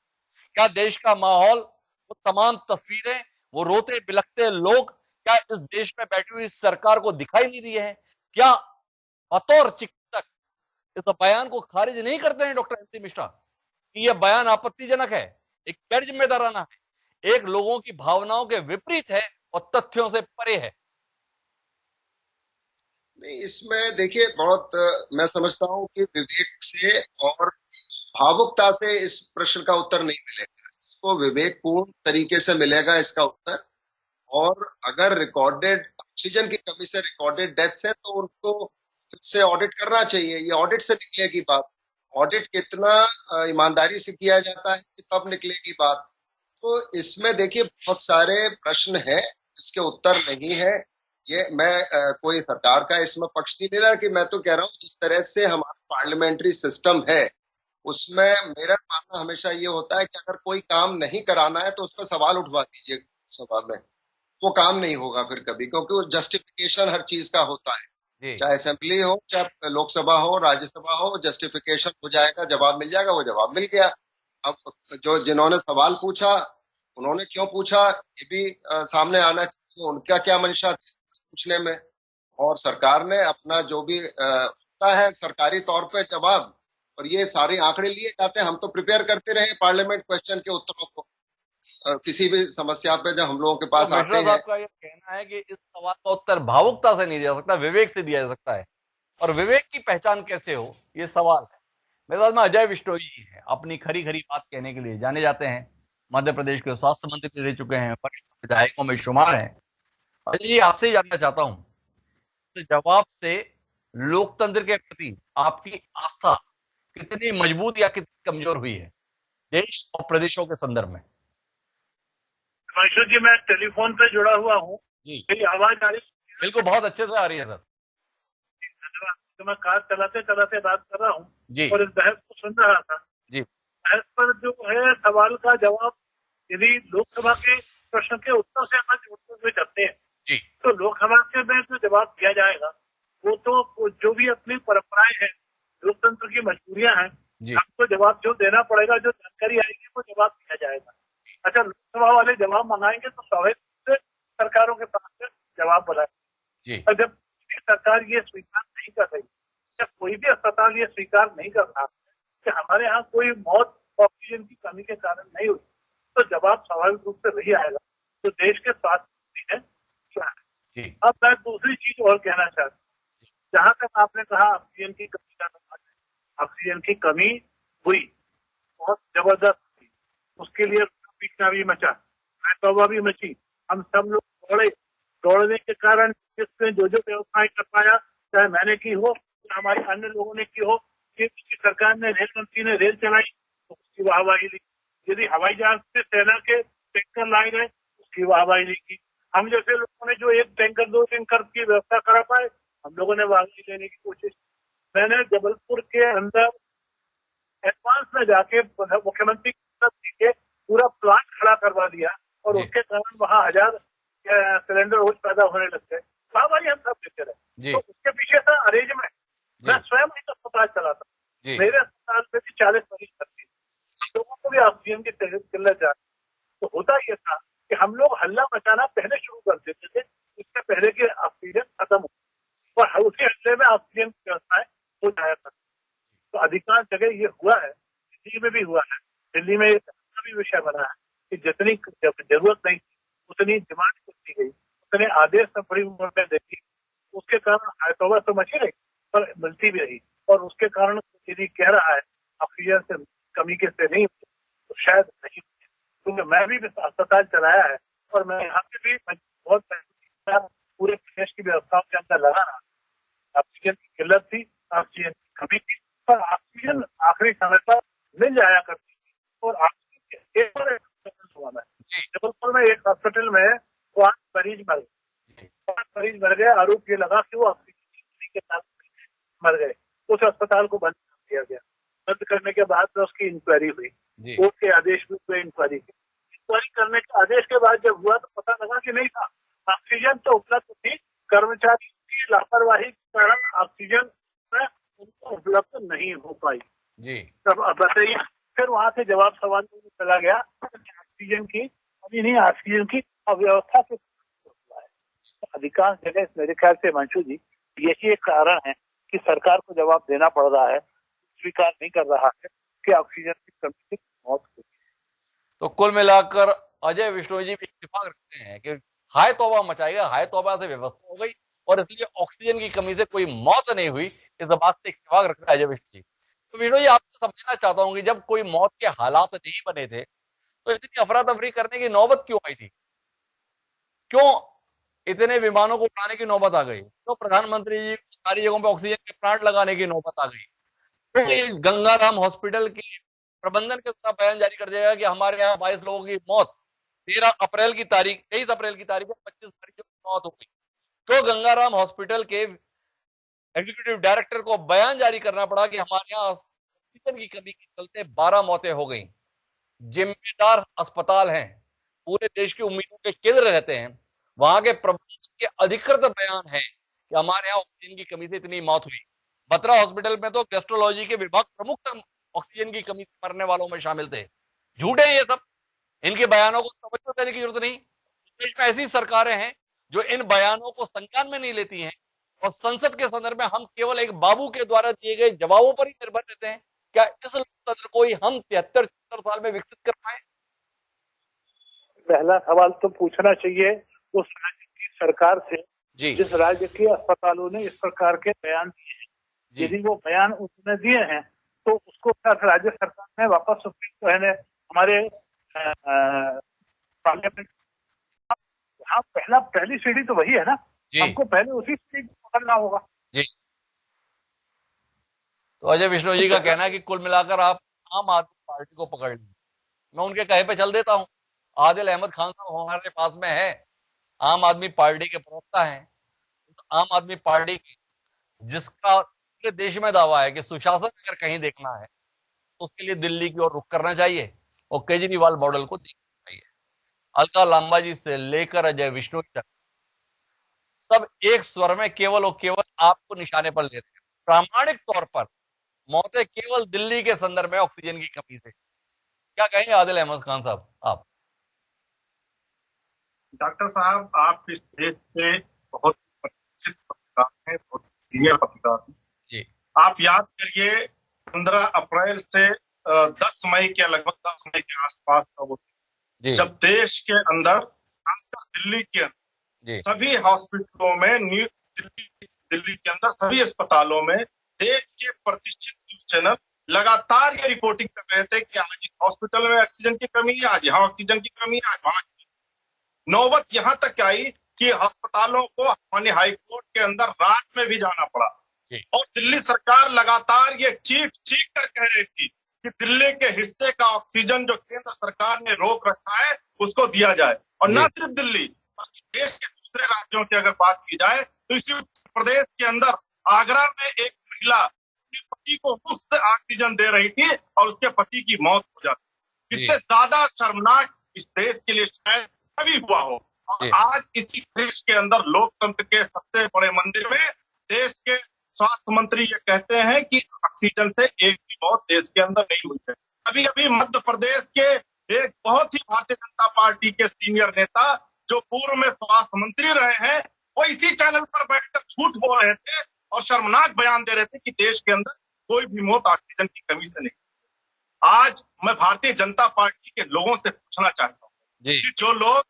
क्या देश का माहौल, वो तमाम तस्वीरें, वो रोते बिलखते लोग, क्या इस देश में बैठी हुई सरकार को दिखाई नहीं दिए हैं? क्या बतौर चिकित्सक इस बयान को खारिज नहीं करते हैं डॉक्टर एनसी मिश्रा कि यह बयान आपत्तिजनक है, एक गैर जिम्मेदाराना है, एक लोगों की भावनाओं के विपरीत है और तथ्यों से परे है? नहीं, इसमें देखिए बहुत मैं समझता हूं कि विवेक से और भावुकता से इस प्रश्न का उत्तर नहीं मिलेगा। इसको विवेकपूर्ण तरीके से मिलेगा इसका उत्तर। और अगर रिकॉर्डेड ऑक्सीजन की कमी से रिकॉर्डेड डेथ्स है तो उनको फिर से ऑडिट करना चाहिए। ये ऑडिट से निकलेगी बात। ऑडिट कितना ईमानदारी से किया जाता है तब निकलेगी बात। तो इसमें देखिए बहुत सारे प्रश्न हैं इसके उत्तर नहीं है। ये मैं कोई सरकार का इसमें पक्ष नहीं ले रहा, कि मैं तो कह रहा हूँ जिस तरह से हमारा पार्लियामेंट्री सिस्टम है उसमें मेरा मानना हमेशा ये होता है कि अगर कोई काम नहीं कराना है तो उस पर सवाल उठवा दीजिए सभा में, वो काम नहीं होगा फिर कभी, क्योंकि वो जस्टिफिकेशन हर चीज का होता है, चाहे असेंबली हो, चाहे लोकसभा हो, राज्यसभा हो, जस्टिफिकेशन हो जाएगा, जवाब मिल जाएगा, वो जवाब मिल गया। अब जो जिन्होंने सवाल पूछा उन्होंने क्यों पूछा ये भी सामने आना चाहिए, उनका क्या मंशा थी पूछने में। और सरकार ने अपना जो भी होता है सरकारी तौर पे जवाब, और ये सारे आंकड़े लिए जाते हैं। हम तो प्रिपेयर करते रहे पार्लियामेंट क्वेश्चन के उत्तरों को किसी भी समस्या पे जब हम लोगों के पास आते हैं। आपका ये कहना है कि इस सवाल का उत्तर भावुकता से नहीं दिया सकता, विवेक से दिया जा सकता है, और विवेक की पहचान कैसे हो ये सवाल है। मेरे साथ में अजय विश्नोई जी है, अपनी खरी खरी बात कहने के लिए जाने जाते हैं, मध्य प्रदेश के स्वास्थ्य मंत्री रह चुके हैं, वरिष्ठ विधायकों में शुमार हैं। अजय जी, आपसे ही जानना चाहता हूं, इस जवाब से लोकतंत्र के प्रति आपकी आस्था कितनी मजबूत या कितनी कमजोर हुई है देश और प्रदेशों के संदर्भ में? हिमांशु जी, मैं टेलीफोन पे जुड़ा हुआ हूँ जी, मेरी आवाज आ रही है? बिल्कुल, बहुत अच्छे से आ रही है सर। धन्यवाद। तो मैं कार चलाते चलाते बात कर रहा हूँ जी, और इस बहस को सुन रहा था जी। बहस पर जो है सवाल का जवाब यदि लोकसभा के प्रश्न के उत्तर से हम जोड़ते हुए चलते हैं जी, तो लोकसभा के में जो जवाब दिया जाएगा वो तो जो भी अपनी परंपराएं हैं, लोकतंत्र की मजबूरियां हैं, आपको जवाब जो देना पड़ेगा, जो जानकारी आएगी वो जवाब दिया जाएगा। अच्छा, लोकसभा वाले जवाब मंगाएंगे तो स्वाभाविक से सरकारों के पास से जवाब बुलाएंगे। और जब सरकार ये स्वीकार नहीं कर रही, जब कोई भी अस्पताल ये स्वीकार नहीं कर रहा कि हमारे यहाँ कोई मौत ऑक्सीजन की कमी के कारण नहीं हुई, तो जवाब स्वाभाविक रूप से वही आएगा तो देश के स्वास्थ्य मंत्री है क्या है। अब मैं दूसरी चीज और कहना चाहता हूँ, जहां तक आपने कहा ऑक्सीजन की कमी का बात है, ऑक्सीजन की कमी हुई, बहुत जबरदस्त हुई, उसके लिए पीटना भी मचा, तौबा भी मची, हम सब लोग दौड़े, दौड़ने के कारण जिसने जो जो व्यवस्थाएं कर पाया, चाहे मैंने की हो, हमारे अन्य लोगों ने की हो, कि किसी सरकार ने, रेल मंत्री ने रेल चलाई तो उसकी वाहवाही ली, यदि हवाई जहाज से सेना के टैंकर लाए गए उसकी वाहवाही ली की। हम जैसे लोगों ने जो एक टैंकर 2 टैंकर की व्यवस्था करा पाए, हम लोगों ने वाहवाही लेने की कोशिश। मैंने जबलपुर के अंदर एडवांस में जाके मुख्यमंत्री के पूरा प्लांट खड़ा करवा दिया और उसके कारण वहां 1000 सिलेंडर रोज पैदा होने लग गए। वाहवाही हम सब देते रहे। तो उसके पीछे था अरेंजमेंट। मैं स्वयं एक अस्पताल चलाता, मेरे अस्पताल में भी 40 मरीज भर्ती, लोगों को भी ऑक्सीजन की किल्लत जा रही। तो होता यह था कि हम लोग हल्ला मचाना पहले शुरू कर देते थे, इससे पहले कि ऑक्सीजन खत्म हो, और उसी हल्ले में ऑक्सीजन की व्यवस्थाएं हो जाया करती। तो अधिकांश जगह ये हुआ है, दिल्ली में भी हुआ है। दिल्ली में एक भी विषय बना है कि जितनी जरूरत नहीं थी उतनी डिमांड की गई, उतने आदेश में बड़ी उम्र में देखी, उसके कारण हाइटोवर तो मची रही पर मिलती भी रही। और उसके कारण यदि कह रहा है ऑक्सीजन से कमी के से नहीं हुई तो शायद नहीं हुई, क्योंकि मैं भी अस्पताल चलाया है और मैं यहाँ पे भी बहुत पूरे देश की व्यवस्थाओं के अंदर लगा रहा। ऑक्सीजन की किल्लत थी, ऑक्सीजन की कमी थी, पर ऑक्सीजन आखिरी समय पर मिल जाया करती थी। और ऑक्सीजन जबलपुर में एक हॉस्पिटल में 5 मरीज मर गए, 5 मरीज मर गए। आरोप ये लगा कि वो ऑक्सीजन के साथ मर गए। उस अस्पताल को बंद कर दिया गया। बंद करने के बाद में उसकी इंक्वायरी हुई, कोर्ट के आदेश में हुए इंक्वायरी की। इंक्वायरी करने के आदेश के बाद जब हुआ तो पता लगा कि नहीं था, ऑक्सीजन तो उपलब्ध थी, कर्मचारी की लापरवाही के कारण ऑक्सीजन उनको उपलब्ध नहीं हो पाई। तब बताइए, फिर वहां से जवाब सवाल में चला गया ऑक्सीजन की अभी नहीं, ऑक्सीजन की अव्यवस्था से हुआ है। तो अधिकांश जगह मेरे ख्याल से मंशू जी यही एक कारण है कि सरकार को जवाब देना पड़ रहा है, स्वीकार नहीं कर रहा है कि ऑक्सीजन की कमी से मौत हुई। तो कुल मिलाकर अजय विश्नोई जी भी इत्तेफाक रखते हैं कि हाय तौबा मचाएगा, हाय तौबा से व्यवस्था हो गई और इसलिए ऑक्सीजन की कमी से कोई मौत नहीं हुई, इस बात से इत्तेफाक रख रहा है अजय विश्नोई जी। तो विश्नोई जी आपसे समझना चाहता हूँ कि जब कोई मौत के हालात नहीं बने थे तो इतनी अफरा तफरी करने की नौबत क्यों आई थी? क्यों इतने विमानों को उड़ाने की नौबत आ गई? तो प्रधानमंत्री जी सारी जगहों पे ऑक्सीजन के प्लांट लगाने की नौबत आ गई? तो गंगाराम हॉस्पिटल के प्रबंधन के साथ बयान जारी कर दिया कि हमारे यहाँ 22 लोगों की मौत 23 अप्रैल की तारीख को 25 मरीजों की मौत हो गई। तो गंगाराम हॉस्पिटल के एग्जीक्यूटिव डायरेक्टर को बयान जारी करना पड़ा कि हमारे यहाँ ऑक्सीजन की कमी के चलते 12 मौतें हो गई। जिम्मेदार अस्पताल हैं, पूरे देश की उम्मीदों के केंद्र रहते हैं, वहां के प्रबंधन के अधिकृत बयान है कि हमारे यहाँ ऑक्सीजन की कमी से इतनी मौत हुई। बत्रा हॉस्पिटल में तो गैस्ट्रोलॉजी के विभाग प्रमुख तक ऑक्सीजन की कमी से मरने वालों में शामिल थे। झूठे हैं ये सब, इनके बयानों को तवज्जो देने की जरूरत नहीं। देश में ऐसी सरकारें हैं जो इन बयानों को संज्ञान में नहीं लेती हैं और संसद के संदर्भ में हम केवल एक बाबू के द्वारा दिए गए जवाबों पर ही निर्भर रहते हैं। क्या इस लोकतंत्र को ही हम 73-74 साल में विकसित कर पाए? पहला सवाल तो पूछना चाहिए उस राज्य की सरकार से जिस राज्य के अस्पतालों ने इस प्रकार के बयान दिए हैं। यदि वो बयान उसने दिए हैं तो उसको राज्य सरकार ने वापस हमारे पार्लियामेंट, हाँ पहली सीढ़ी तो वही है ना, हमको पहले उसी सीढ़ी को पकड़ना होगा। तो अजय विश्नोई जी का कहना है कि कुल मिलाकर आप आम आदमी पार्टी को पकड़ लीजिए। मैं उनके कहे पे चल देता हूं। आदिल अहमद खान साहब हमारे पास में है, आम आदमी पार्टी के प्रवक्ता हैं। आम आदमी पार्टी की जिसका पूरे देश में दावा है कि सुशासन अगर कहीं देखना है तो उसके लिए दिल्ली की ओर रुख करना चाहिए और केजरीवाल मॉडल को देखना चाहिए। अलका लांबा जी से लेकर अजय विश्नोई तक सब एक स्वर में केवल और केवल आपको निशाने पर ले रहे हैं। प्रामाणिक तौर पर मौतें केवल दिल्ली के संदर्भ में ऑक्सीजन की कमी से। क्या कहेंगे आदिल अहमद खान साहब आप? डॉक्टर साहब, आप इस देश से बहुत परिचित पत्रकार हैं, बहुत सीनियर पत्रकार हैं जी। आप याद करिए 15 अप्रैल से 10 मई के लगभग 10 मई के आसपास का वो जब देश के अंदर खासकर दिल्ली के अंदर सभी हॉस्पिटलों में दिल्ली के अंदर सभी अस्पतालों में देश के प्रतिष्ठित न्यूज चैनल लगातार ये रिपोर्टिंग कर रहे थे कि आज इस हॉस्पिटल में ऑक्सीजन की कमी है, आज यहाँ ऑक्सीजन की कमी है, आज वहां। नौबत यहाँ तक आई कि अस्पतालों को माननीय हाईकोर्ट के अंदर रात में भी जाना पड़ा और दिल्ली सरकार लगातार ये चीख चीख कर कह रही थी कि दिल्ली के हिस्से का ऑक्सीजन जो केंद्र सरकार ने रोक रखा है उसको दिया जाए। और न सिर्फ दिल्ली, देश के दूसरे राज्यों की अगर बात की जाए तो इसी उत्तर प्रदेश के अंदर आगरा में एक महिला अपने पति को मुफ्त ऑक्सीजन दे रही थी और उसके पति की मौत हो जाती। इससे ज्यादा शर्मनाक इस देश के लिए शायद कभी हुआ हो। और आज इसी देश के अंदर लोकतंत्र के सबसे बड़े मंदिर में देश के स्वास्थ्य मंत्री ये कहते हैं कि ऑक्सीजन से एक भी मौत देश के अंदर नहीं हुई है। अभी अभी मध्य प्रदेश के एक बहुत ही भारतीय जनता पार्टी के सीनियर नेता जो पूर्व में स्वास्थ्य मंत्री रहे हैं, वो इसी चैनल पर बैठकर झूठ बोल रहे थे और शर्मनाक बयान दे रहे थे कि देश के अंदर कोई भी मौत ऑक्सीजन की कमी से नहीं। आज मैं भारतीय जनता पार्टी के लोगों से पूछना चाहता हूँ कि जो लोग,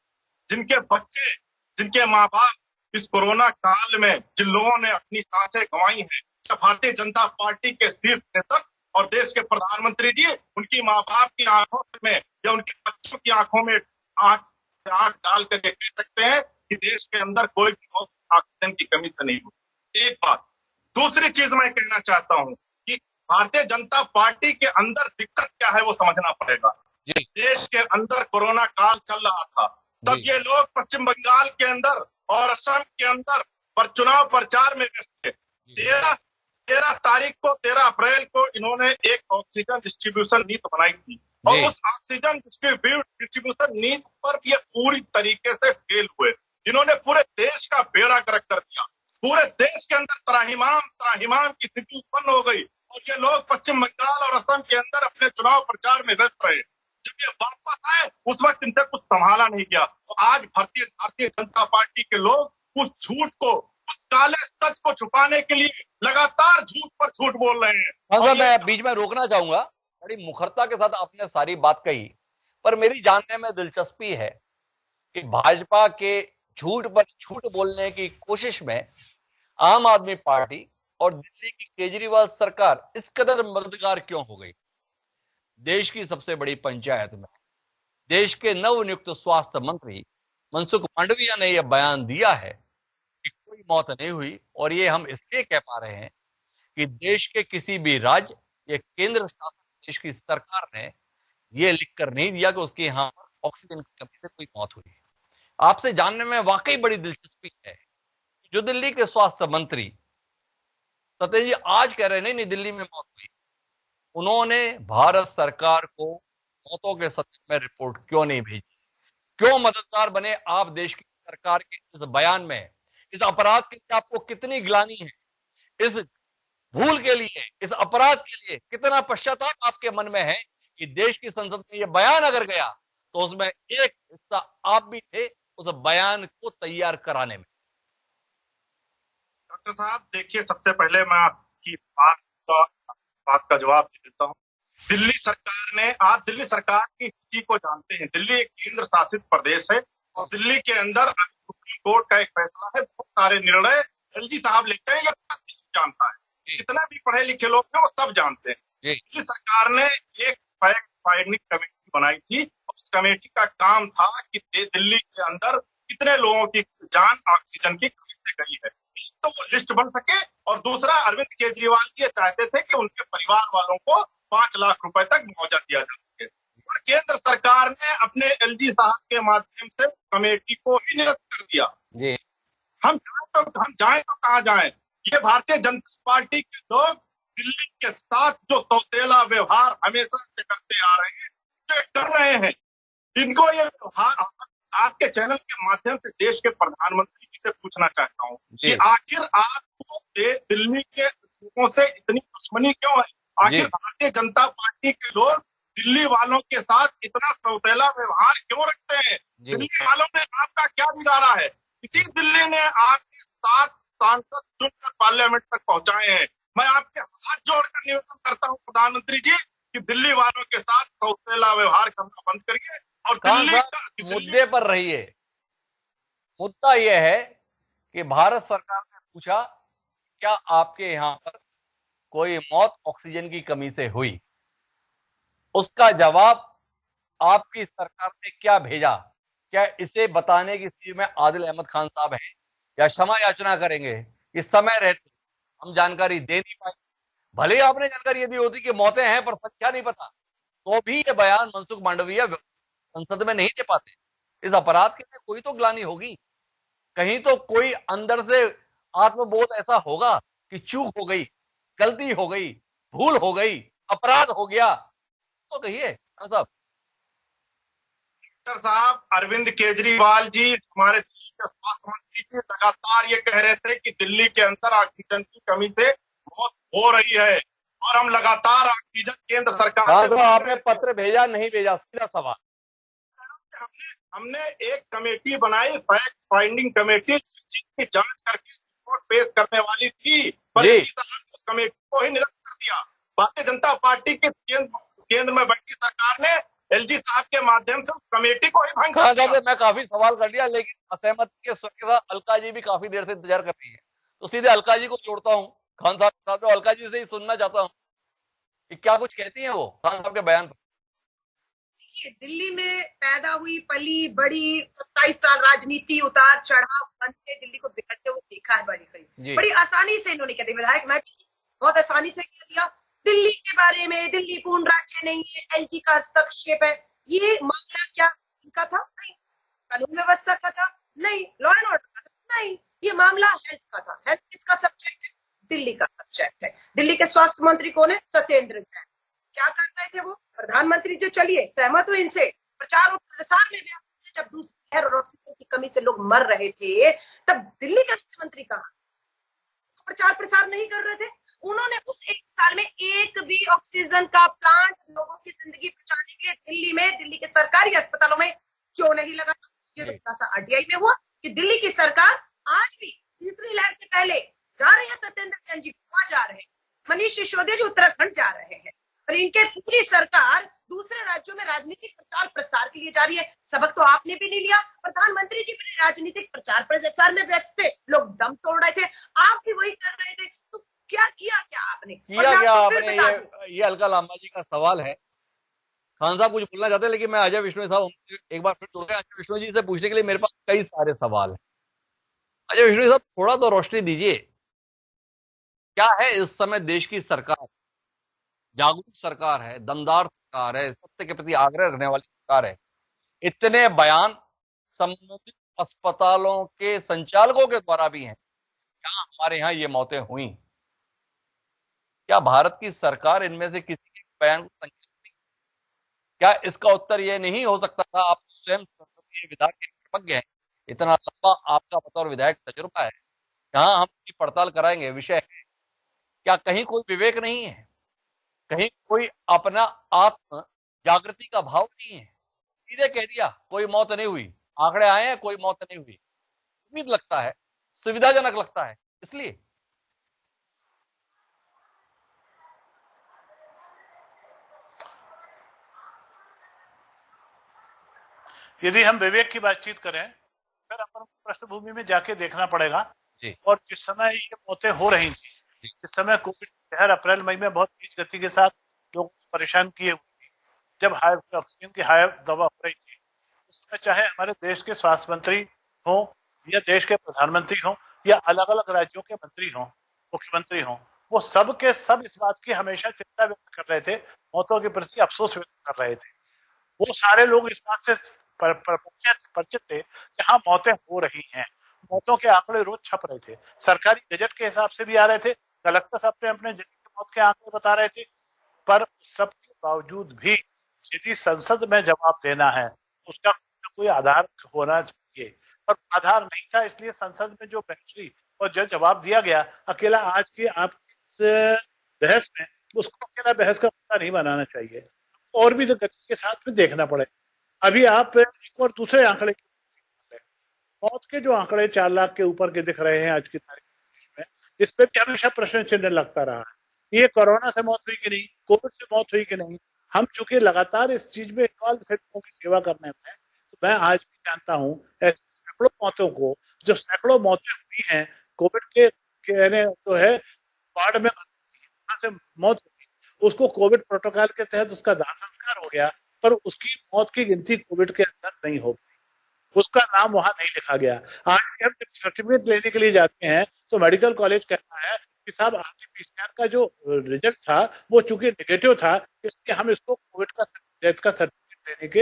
जिनके बच्चे, जिनके माँ बाप इस कोरोना काल में जिन लोगों ने अपनी सांसें गंवाई हैं, क्या भारतीय जनता पार्टी के शीर्ष नेतृत्व और देश के प्रधानमंत्री जी उनकी माँ बाप की आंखों में या उनके बच्चों की आंखों में आंख डाल कर कह सकते हैं कि देश के अंदर कोई भी ऑक्सीजन की कमी से नहीं हुई? एक बात। दूसरी चीज मैं कहना चाहता हूँ कि भारतीय जनता पार्टी के अंदर दिक्कत क्या है वो समझना पड़ेगा। देश के अंदर कोरोना काल चल रहा था, तब ये लोग पश्चिम बंगाल के अंदर और असम के अंदर पर चुनाव प्रचार में व्यस्त थे। 13 अप्रैल को इन्होंने एक ऑक्सीजन डिस्ट्रीब्यूशन नीति बनाई थी और उस ऑक्सीजन डिस्ट्रीब्यूशन नीति पर ये पूरी तरीके से फेल हुए। इन्होंने पूरे देश का बेड़ा गर्क कर दिया। पूरे देश के अंदर त्राहिमाम की स्थिति उत्पन्न हो गई और ये लोग पश्चिम बंगाल और असम के अंदर अपने चुनाव प्रचार में व्यस्त रहे। जब ये वापस आए उस वक्त इनसे कुछ संभाला नहीं गया। तो आज भारतीय जनता पार्टी के लोग उस झूठ को, उस काले सच को छुपाने के लिए लगातार झूठ पर झूठ बोल रहे हैं। हाँ, मैं बीच में रोकना चाहूंगा। बड़ी मुखरता के साथ आपने सारी बात कही, पर मेरी जानने में दिलचस्पी है कि भाजपा के झूठ पर झूठ बोलने की कोशिश में आम आदमी पार्टी और दिल्ली की केजरीवाल सरकार इस कदर मददगार क्यों हो गई। देश की सबसे बड़ी पंचायत में देश के नवनियुक्त स्वास्थ्य मंत्री मनसुख मांडविया ने यह बयान दिया है कि कोई मौत नहीं हुई, और ये हम इसलिए कह पा रहे हैं कि देश के किसी भी राज्य या केंद्र शासित देश की सरकार ने यह लिखकर नहीं दिया कि उसके यहां पर ऑक्सीजन की कमी से कोई मौत हुई। आपसे जानने में वाकई बड़ी दिलचस्पी है। जो दिल्ली के स्वास्थ्य मंत्री सत्येंद्र जी आज कह रहे नहीं दिल्ली में मौत हुई, उन्होंने भारत सरकार को मौतों के संदर्भ में रिपोर्ट क्यों नहीं भेजी? क्यों मददगार बने आप देश की सरकार के इस बयान में? इस अपराध के लिए आपको कितनी गिलानी है? इस भूल के लिए, इस अपराध के लिए कितना पश्चाताप आपके मन में है कि देश की संसद में यह बयान अगर गया तो उसमें एक हिस्सा आप भी थे उस बयान को तैयार कराने में। डॉक्टर साहब देखिए, सबसे पहले मैं आपकी बात का जवाब दे देता हूं। दिल्ली सरकार ने, आप दिल्ली सरकार की स्थिति को जानते हैं। दिल्ली एक केंद्र शासित प्रदेश है और दिल्ली के अंदर सुप्रीम कोर्ट का एक फैसला है। बहुत सारे निर्णय एलजी साहब लेते हैं, ये जानता है। जितना भी पढ़े लिखे लोग हैं वो सब जानते हैं। दिल्ली सरकार ने एक फैक्ट फाइंडिंग कमेटी बनाई थी। उस कमेटी का काम था कि दिल्ली के अंदर कितने लोगों की जान ऑक्सीजन की कमी से गई है, तो वो लिस्ट बन सके। और दूसरा, अरविंद केजरीवाल ये चाहते थे कि उनके परिवार वालों को 5 लाख रुपए तक मुआवजा दिया जा सके। और केंद्र सरकार ने अपने एलजी साहब के माध्यम से कमेटी को ही निरस्त कर दिया। हम जाएं तो कहाँ जाएं? ये भारतीय जनता पार्टी के लोग दिल्ली के साथ जो सौतेला व्यवहार हमेशा से करते आ रहे हैं, जो कर रहे हैं, इनको ये व्यवहार आपके चैनल के माध्यम से देश के प्रधानमंत्री जी से पूछना चाहता हूँ कि आखिर आपको दिल्ली के लोगों से इतनी दुश्मनी क्यों है? आखिर भारतीय जनता पार्टी के लोग दिल्ली वालों के साथ इतना सौतेला व्यवहार क्यों रखते हैं? दिल्ली वालों ने आपका क्या बिगाड़ा है? इसी दिल्ली ने आपके 7 सांसद चुनकर पार्लियामेंट तक पहुंचाए हैं। मैं आपके हाथ जोड़कर निवेदन करता हूं प्रधानमंत्री जी कि दिल्ली वालों के साथ सौतेला व्यवहार करना बंद करिए और दिल्ली मुद्दे पर रहिए। मुद्दा यह है कि भारत सरकार ने पूछा क्या आपके यहां पर कोई मौत ऑक्सीजन की कमी से हुई? उसका जवाब आपकी सरकार ने क्या भेजा? क्या इसे बताने की स्थिति में आदिल अहमद खान साहब हैं या क्षमा याचना करेंगे कि समय रहते हम जानकारी दे नहीं पाए। भले ही आपने जानकारी दी होती कि मौतें हैं पर संख्या नहीं पता, तो भी ये बयान मनसुख मांडविया संसद में नहीं दे पाते। इस अपराध के लिए कोई तो ग्लानि होगी, कहीं तो कोई अंदर से आत्मबोध ऐसा होगा कि चूक हो गई, गलती हो गई, भूल हो गई, अपराध हो गया, तो कहिए साहब। डॉक्टर साहब, अरविंद केजरीवाल जी हमारे दिल्ली के स्वास्थ्य मंत्री जी लगातार ये कह रहे थे कि दिल्ली के अंदर ऑक्सीजन की कमी से मौत हो रही है और हम लगातार ऑक्सीजन केंद्र सरकार तो आपने पत्र भेजा नहीं भेजा, सीधा सवाल। हमने एक कमेटी बनाई, फैक्ट फाइंडिंग कमेटी, जिसकी जांच करके रिपोर्ट पेश करने वाली थी, पर उस कमेटी को ही निरस्त कर दिया। भारतीय जनता पार्टी के केंद्र में बैठी सरकार ने एलजी साहब के माध्यम से उस कमेटी को ही भंग कर दिया। मैं काफी सवाल कर लिया, लेकिन असहमति के साथ अलका जी भी काफी देर से इंतजार कर रही है, तो सीधे अलका जी को जोड़ता हूँ खान साहब के साथ। अलका जी से ही सुनना चाहता हूँ कि क्या कुछ कहती हैं वो खान साहब के बयान पर। देखिए, दिल्ली में पैदा हुई, पली बड़ी, 27 साल राजनीति उतार चढ़ाव बनते दिल्ली को बिगड़ते हुए देखा है बड़ी आसानी से इन्होंने कहते विधायक मैं बहुत आसानी से कह दिया दिल्ली के बारे में, दिल्ली पूर्ण राज्य नहीं है, एलजी का हस्तक्षेप है। ये मामला क्या का था? नहीं। कानून व्यवस्था का था? नहीं। लॉ एंड ऑर्डर का था? नहीं। ये मामला हेल्थ का था। हेल्थ किसका सब्जेक्ट है? दिल्ली का सब्जेक्ट है। दिल्ली के स्वास्थ्य मंत्री कौन है? सत्येंद्र जैन। क्या कर रहे थे वो? प्रधानमंत्री जो, चलिए सहमत हो इनसे, प्रचार और प्रसार में व्यस्त थे। जब दूसरी लहर और ऑक्सीजन की कमी से लोग मर रहे थे, तब दिल्ली के मुख्यमंत्री कहा प्रचार प्रसार नहीं कर रहे थे। उन्होंने उस 1 साल में एक भी ऑक्सीजन का प्लांट लोगों की जिंदगी बचाने के लिए दिल्ली में, दिल्ली के सरकारी अस्पतालों में क्यों नहीं लगा? ये तो सा आरटीआई में हुआ कि दिल्ली की सरकार आज भी तीसरी लहर से पहले जा रही है। सत्येंद्र जैन जी गोवा जा रहे हैं, मनीष सिसोदिया जी उत्तराखंड जा रहे हैं, और इनके पूरी सरकार दूसरे राज्यों में राजनीतिक प्रचार प्रसार के लिए जा रही है। सबक तो आपने भी नहीं लिया। प्रधानमंत्री जी भी राजनीतिक प्रचार प्रसार में व्यस्त थे, लोग दम तोड़ रहे थे, आप भी वही कर रहे थे। तो क्या किया आपने? ये अलका लांबा जी का सवाल है। खान साहब कुछ बोलना चाहते हैं, लेकिन मैं अजय विष्णु साहब एक बार फिर जुड़ गए। अजय विष्णु जी से पूछने के लिए मेरे पास कई सारे सवाल हैं। अजय विष्णु साहब थोड़ा तो रोशनी दीजिए, क्या है इस समय देश की सरकार? जागरूक सरकार है, दमदार सरकार है, सत्य के प्रति आग्रह रखने वाली सरकार है। इतने बयान संबंधित अस्पतालों के संचालकों के द्वारा भी हैं, क्या हमारे यहां ये मौतें हुई? क्या भारत की सरकार इनमें से किसी के बयान को संकेत नहीं? क्या इसका उत्तर यह नहीं हो सकता था? आप स्वयं संसदीय विधायक के विशेषज्ञ हैं, इतना लंबा आपका बतौर विधायक तजुर्बा है, यहां हम इसकी पड़ताल कराएंगे, विषय है। क्या कहीं कोई विवेक नहीं है? कहीं कोई अपना आत्म जागृति का भाव नहीं है? सीधे कह दिया कोई मौत नहीं हुई, आंकड़े आए हैं कोई मौत नहीं हुई। उम्मीद लगता है, सुविधाजनक लगता है, इसलिए यदि हम विवेक की बातचीत करें, फिर अपन पृष्ठभूमि में जाके देखना पड़ेगा। और जिस समय ये मौतें हो रही थी, जिस समय कोविड लहर अप्रैल मई में बहुत तेज गति के साथ लोगों को परेशान किए हुई थी, जब ऑक्सीजन की हाई दवा हो रही थी, उस समय चाहे हमारे देश के स्वास्थ्य मंत्री हो या देश के प्रधानमंत्री हो या अलग अलग राज्यों के मंत्री हो, मुख्यमंत्री हो, वो सब के सब इस बात की हमेशा चिंता व्यक्त कर रहे थे, मौतों के प्रति अफसोस व्यक्त कर रहे थे। वो सारे लोग इस बात से परिचित थे कि हाँ मौतें हो रही हैं, मौतों के आंकड़े रोज छप रहे थे, सरकारी बजट के हिसाब से भी आ रहे थे, कलेक्टर अपने अपने जिले की मौत के आंकड़े बता रहे थे। पर सबके बावजूद भी यदि संसद में जवाब देना है, उसका कोई आधार होना चाहिए, और आधार नहीं था, इसलिए संसद में जो बहस हुई और जो जवाब दिया गया, अकेला आज की आप इस बहस में उसको अकेला बहस का मुद्दा नहीं बनाना चाहिए, और भी गति के साथ में देखना पड़े। अभी आप एक और दूसरे आंकड़े, मौत के जो आंकड़े 4 लाख के ऊपर के दिख रहे हैं आज की तारीख में, इस पर भी हमेशा प्रश्न चिन्ह लगता रहा है। ये कोरोना से मौत हुई कि नहीं, कोविड से मौत हुई कि नहीं। हम चूंकि लगातार इस चीज में इन्वॉल्व थे लोगों की सेवा करने में, तो मैं आज भी जानता हूँ ऐसे सैकड़ों मौतों को, जो सैकड़ों मौतें हुई हैं कोविड के जो है वार्ड में वहां से मौत हुई, उसको कोविड प्रोटोकॉल के तहत उसका दाह संस्कार हो गया, पर उसकी मौत की गिनती कोविड के अंदर नहीं हो गई, उसका नाम वहां नहीं लिखा गया। आज जब सर्टिफिकेट लेने के लिए जाते हैं तो मेडिकल कॉलेज कहता है कि साहब आरटीपीसीआर का जो रिजल्ट था वो चूंकि नेगेटिव था, इसलिए हम इसको कोविड का डेथ का सर्टिफिकेट देने के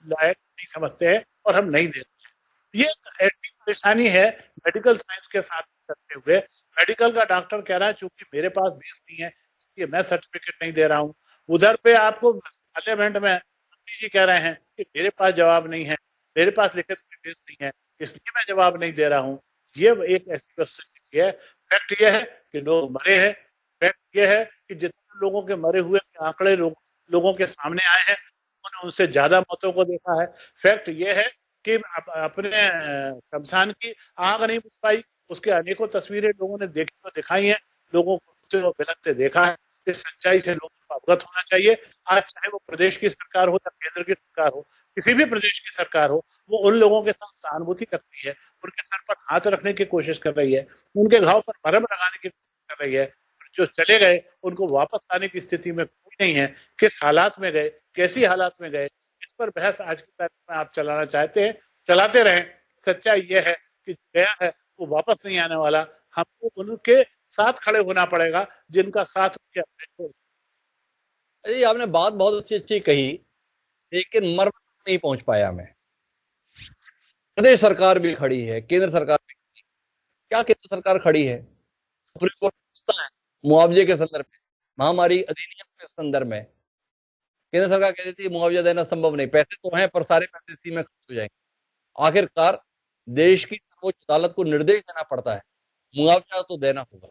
लायक नहीं समझते हैं और हम नहीं देते हैं। ये ऐसी परेशानी है मेडिकल साइंस के साथ चलते हुए। मेडिकल का डॉक्टर कह रहा है चूंकि मेरे पास बेस नहीं है इसलिए मैं सर्टिफिकेट नहीं दे रहा हूँ। उधर पे आपको पार्लियामेंट में मंत्री जी कह रहे हैं कि मेरे पास जवाब नहीं है, मेरे पास लिखित बेस नहीं है, इसलिए मैं जवाब नहीं दे रहा हूँ। ये एक ऐसी वस्तुस्थिति है। फैक्ट ये है कि लोग मरे हैं, फैक्ट ये है कि जितने लोगों के मरे हुए के आंकड़े लोगों के सामने आए हैं उन्होंने उनसे ज्यादा मौतों को देखा है। फैक्ट ये है कि अपने शमशान की आग नहीं बुझ पाई, उसके अनेकों तस्वीरें लोगों ने देखी और दिखाई हैं, लोगों को बिलखते देखा है। इस सच्चाई से लोगों को अवगत होना चाहिए। आज चाहे वो प्रदेश की सरकार हो या केंद्र की सरकार हो, किसी भी प्रदेश की सरकार हो, वो उन लोगों के साथ सहानुभूति रखती है, उनके सर पर हाथ रखने की कोशिश कर रही है, उनके घाव पर मरहम लगाने की कोशिश कर रही है। जो चले गए उनको वापस आने की स्थिति में कोई नहीं है। किस हालात में गए, कैसी हालात में गए, इस पर बहस आज की तारीख में आप चलाना चाहते हैं, चलाते रहें। सच्चाई यह है कि गया है वो वापस नहीं आने वाला। हमको उनके साथ खड़े होना पड़ेगा जिनका साथ उनके अरे आपने बात बहुत अच्छी अच्छी कही, लेकिन मर्म तक नहीं पहुंच पाया मैं। प्रदेश सरकार भी खड़ी है, केंद्र सरकार भी खड़ी है। क्या केंद्र सरकार खड़ी है? सुप्रीम कोर्ट पूछता है मुआवजे के संदर्भ में, महामारी अधिनियम के संदर्भ में केंद्र सरकार कहती थी मुआवजा देना संभव नहीं, पैसे तो हैं पर सारे पैसे इसी में खर्च हो जाएंगे। आखिरकार देश की सर्वोच्च अदालत को निर्देश देना पड़ता है, मुआवजा तो देना होगा,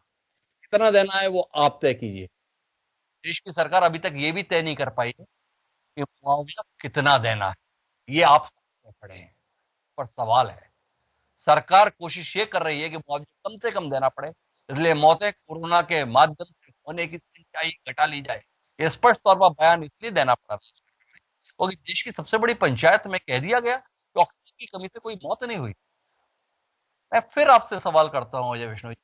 कितना देना है वो आप तय कीजिए। देश की सरकार अभी तक ये भी तय नहीं कर पाई है कि मुआवजा कितना देना है, ये आप खड़े हैं, इस पर सवाल है। सरकार कोशिश ये कर रही है कि मुआवजा कम से कम देना पड़े, इसलिए मौतें कोरोना के माध्यम से होने की संख्या घटा ली जाए। ये स्पष्ट तौर पर बयान इसलिए देना पड़ा क्योंकि देश की सबसे बड़ी पंचायत में कह दिया गया कि ऑक्सीजन की कमी से कोई मौत नहीं हुई। मैं फिर आपसे सवाल करता हूं अजय विष्णु जी,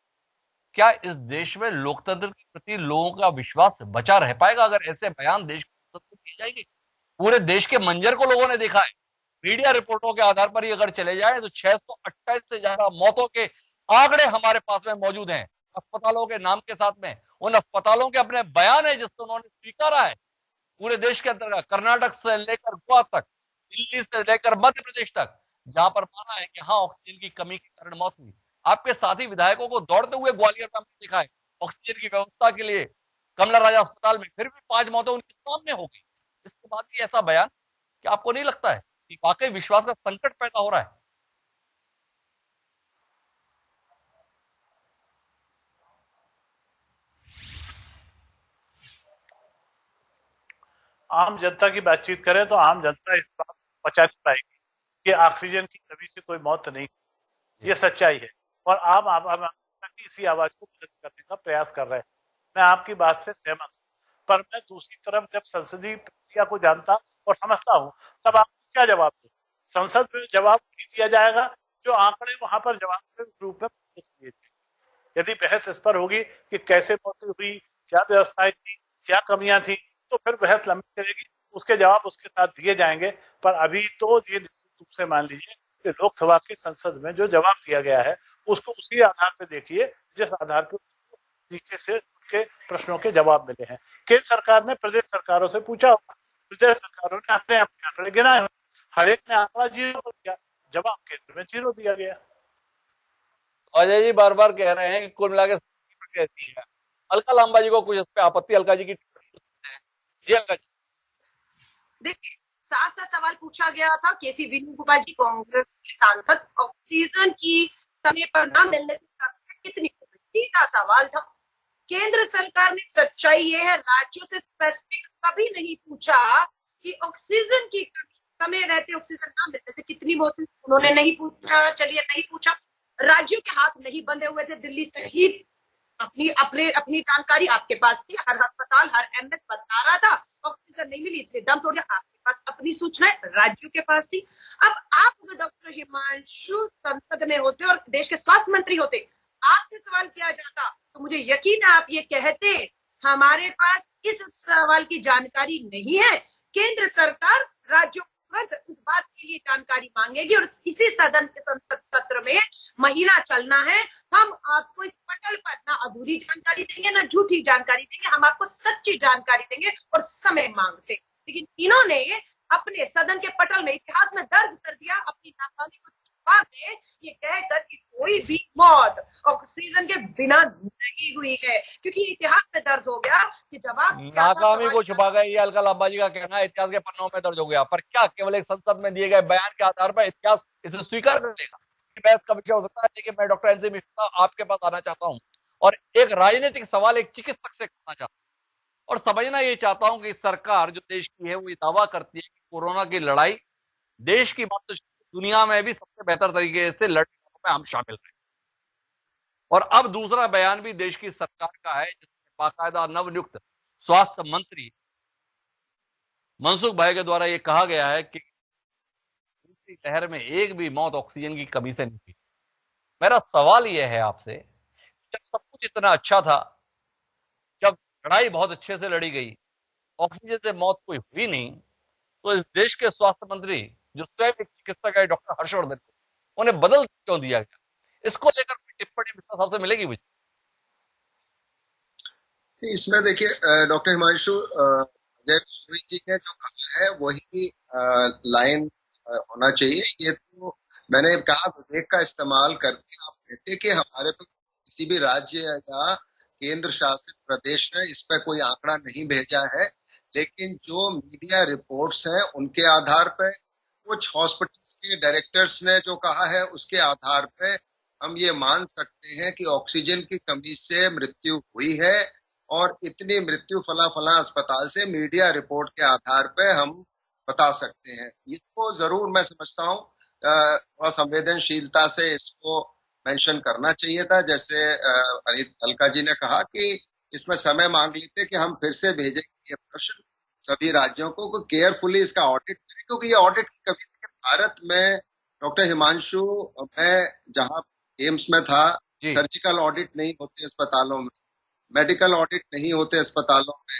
क्या इस देश में लोकतंत्र के प्रति लोगों का विश्वास बचा रह पाएगा अगर ऐसे बयान देश को दिए जाएंगे? पूरे देश के मंजर को लोगों ने देखा है, मीडिया रिपोर्टों के आधार पर ही अगर चले जाए तो 628 से ज्यादा मौतों के आंकड़े हमारे पास में मौजूद हैं, अस्पतालों के नाम के साथ में। उन अस्पतालों के अपने बयान है जिसको उन्होंने स्वीकारा है। पूरे देश के अंतर्गत कर्नाटक से लेकर गोवा तक, दिल्ली से लेकर मध्य प्रदेश तक, जहां पर माना है कि हाँ ऑक्सीजन की कमी के कारण मौत हुई। आपके साथी विधायकों को दौड़ते हुए ग्वालियर में हमने देखा है ऑक्सीजन की व्यवस्था के लिए कमला राजा अस्पताल में, फिर भी 5 मौतें उनके सामने हो गई। इसके बाद भी ऐसा बयान, क्या आपको नहीं लगता है कि वाकई विश्वास का संकट पैदा हो रहा है? आम जनता की बातचीत करें तो आम जनता इस बात को बचा नहीं पाएगी कि ऑक्सीजन की कमी से कोई मौत नहीं, ये सच्चाई है। और आप इसी आवाज को बुलंद करने का प्रयास कर रहे हैं, मैं आपकी बात से सहमत हूँ। पर मैं दूसरी तरफ जब संसदीय प्रक्रिया को जानता और समझता हूँ तब आपको क्या जवाब दूं? संसद में जवाब नहीं दिया जाएगा, जो आंकड़े वहां पर जवाब के रूप में दिए जाएंगे। यदि बहस इस पर होगी कि कैसे मौतें हुई, क्या व्यवस्थाएं थी, क्या कमियां थी, तो फिर बहस लंबी चलेगी, उसके जवाब उसके साथ दिए जाएंगे। पर अभी तो ये निश्चित रूप से मान लीजिए कि लोकसभा की संसद में जो जवाब दिया गया है उसको उसी आधार पर देखिए जिस आधार पर नीचे से उनके प्रश्नों के जवाब मिले हैं। केंद्र सरकार ने प्रदेश सरकारों से पूछा होगा, प्रदेश सरकारों ने अपने आंकड़े गिनाए, हर एक ने आंकड़ा 0 दिया, जवाब केंद्र में 0 दिया गया। अजय जी बार बार कह रहे हैं कि कुल मिला के कहती है। अलका लांबा जी को कुछ इस पे आपत्ति? अलका जी की जी अलका जी। देखिए, साफ सा सवाल पूछा गया था केसी वेणुगोपाल जी कांग्रेस के सांसद, ऑक्सीजन की समय पर न मिलने से कितनी, सीधा सवाल था। केंद्र सरकार ने, सच्चाई ये है, राज्यों से स्पेसिफिक कभी नहीं पूछा कि ऑक्सीजन की समय रहते ऑक्सीजन न मिलने से कितनी मौत हुई, उन्होंने नहीं पूछा। चलिए नहीं पूछा, राज्यों के हाथ नहीं बंधे हुए थे, दिल्ली से ही अपनी जानकारी आपके पास थी, हर अस्पताल हर एमएस बता रहा था ऑक्सीजन नहीं मिली इसलिए दम तोड़ दिया, आपके पास अपनी सूचनाएं राज्यों के पास थी। अब आप अगर डॉक्टर हिमांशु संसद में होते और देश के स्वास्थ्य मंत्री होते, आपसे सवाल किया जाता तो मुझे यकीन है आप ये कहते हमारे पास इस सवाल की जानकारी नहीं है, केंद्र सरकार राज्यों को तुरंत इस बात के लिए जानकारी मांगेगी और इसी सदन के संसद सत्र में महीना चलना है। हम आपको इस पटल पर ना अधूरी जानकारी देंगे ना झूठी जानकारी देंगे, हम आपको सच्ची जानकारी देंगे और समय मांगते। लेकिन इन्होंने अपने सदन के पटल में इतिहास में दर्ज कर दिया, अपनी नाकामी को छुपा के ये कहकर कि कोई भी मौत ऑक्सीजन के बिना नहीं हुई है, क्योंकि इतिहास में दर्ज हो गया कि जवाब नाकामी को छुपा गए, ये अलका लांबा जी का कहना है, इतिहास के पन्नों में दर्ज हो गया। पर क्या केवल एक संसद में दिए गए बयान के आधार पर इतिहास इसे स्वीकार कर लेगा? बहस का विषय हो सकता है, लेकिन मैं डॉक्टर एनसी मिश्रा आपके पास आना चाहता हूं और एक राजनीतिक सवाल एक चिकित्सक से करना चाहता हूं और समझना ये चाहता हूं कि सरकार जो देश की है वो ये दावा करती है कि कोरोना की लड़ाई देश की बात तो दुनिया में भी सबसे बेहतर तरीके से लड़ने में हम शामिल हैं। और अब दूसरा बयान भी देश की सरकार का है जिसमें बाकायदा नवनियुक्त स्वास्थ्य मंत्री मनसुख भाई के द्वारा यह कहा गया है कि दूसरी लहर में एक भी मौत ऑक्सीजन की कमी से नहीं हुई। मेरा सवाल यह है आपसे, जब सब कुछ इतना अच्छा था, जब लड़ाई बहुत अच्छे से लड़ी गई, ऑक्सीजन से मौत कोई हुई नहीं, तो इस देश के स्वास्थ्य मंत्री जो स्वयं एक चिकित्सक है डॉक्टर हर्षवर्धन को उन्हें बदल क्यों दिया गया? इसको लेकर कोई टिप्पणी मिश्रा साहब से मिलेगी मुझे? इसमें देखिए डॉक्टर हिमांशु जय जी ने जो कहा है वही लाइन होना चाहिए। ये तो मैंने कहा विवेक का इस्तेमाल करके आप कहते कि हमारे पे किसी भी राज्य या केंद्र शासित प्रदेश ने इस पे कोई आंकड़ा नहीं भेजा है, लेकिन जो मीडिया रिपोर्ट्स हैं उनके आधार पे, कुछ हॉस्पिटल्स के डायरेक्टर्स ने जो कहा है उसके आधार पे हम ये मान सकते हैं कि ऑक्सीजन की कमी से मृत्यु हुई है। और इतनी मृत्यु फला फला अस्पताल से मीडिया रिपोर्ट के आधार पे हम बता सकते हैं। इसको जरूर मैं समझता हूँ थोड़ा संवेदनशीलता से इसको मेंशन करना चाहिए था। जैसे अलका जी ने कहा कि इसमें समय मांग लेते कि हम फिर से भेजेंगे ये प्रश्न सभी राज्यों को केयरफुली इसका ऑडिट करें, क्योंकि ये ऑडिट कभी भारत में डॉक्टर हिमांशु, मैं जहां एम्स में था, सर्जिकल ऑडिट नहीं होते अस्पतालों में, मेडिकल ऑडिट नहीं होते अस्पतालों में,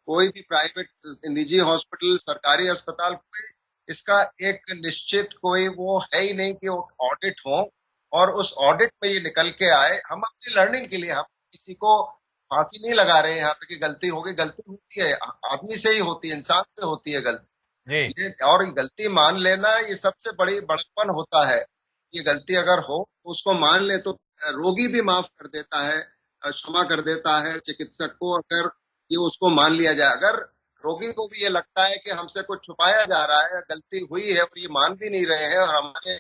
कोई भी प्राइवेट निजी हॉस्पिटल सरकारी अस्पताल कोई इसका एक निश्चित कोई वो है ही नहीं कि ऑडिट हो और उस ऑडिट में ये निकल के आए। हम अपनी लर्निंग के लिए, हम किसी को फांसी नहीं लगा रहे हैं यहाँ पे कि गलती होगी, गलती होती है, आदमी से ही होती है, इंसान से होती है गलती। ये और गलती मान लेना ये सबसे बड़ी बड़प्पन होता है। ये गलती अगर हो तो उसको मान ले तो रोगी भी माफ कर देता है, क्षमा कर देता है चिकित्सक को, अगर ये उसको मान लिया जाए। अगर रोगी को भी ये लगता है कि हमसे कुछ छुपाया जा रहा है, गलती हुई है और ये मान भी नहीं रहे हैं और हमारे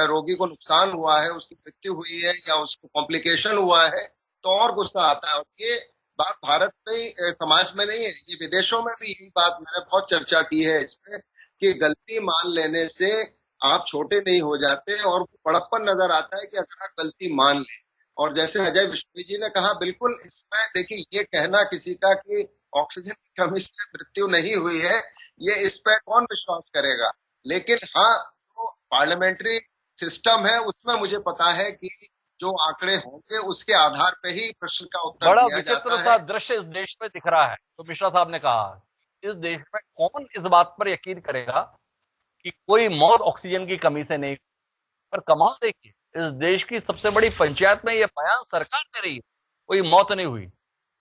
रोगी को नुकसान हुआ है, उसकी मृत्यु हुई है या उसको कॉम्प्लिकेशन हुआ है, तो और गुस्सा आता है। और ये बात भारत में समाज में नहीं है, ये विदेशों में भी यही बात मैंने बहुत चर्चा की है इसमें कि गलती मान लेने से आप छोटे नहीं हो जाते और बड़प्पन नजर आता है कि अगर आप गलती मान लें। और जैसे अजय विश्नोई जी ने कहा, बिल्कुल इसमें देखिए ये कहना किसी का कि ऑक्सीजन की कमी से मृत्यु नहीं हुई है, ये इस पर कौन विश्वास करेगा। लेकिन हाँ, जो पार्लियामेंट्री सिस्टम है उसमें मुझे पता है कि जो आंकड़े होंगे उसके आधार पे ही प्रश्न का उत्तर बड़ा दिया जाता विचित्र सा दृश्य इस देश में दिख रहा है। तो मिश्रा साहब ने कहा इस देश में कौन इस बात पर यकीन करेगा कि कोई मौत ऑक्सीजन की कमी से नहीं। पर कमाल देखिए, इस देश की सबसे बड़ी पंचायत में यह बयान सरकार दे रही है कोई मौत नहीं हुई,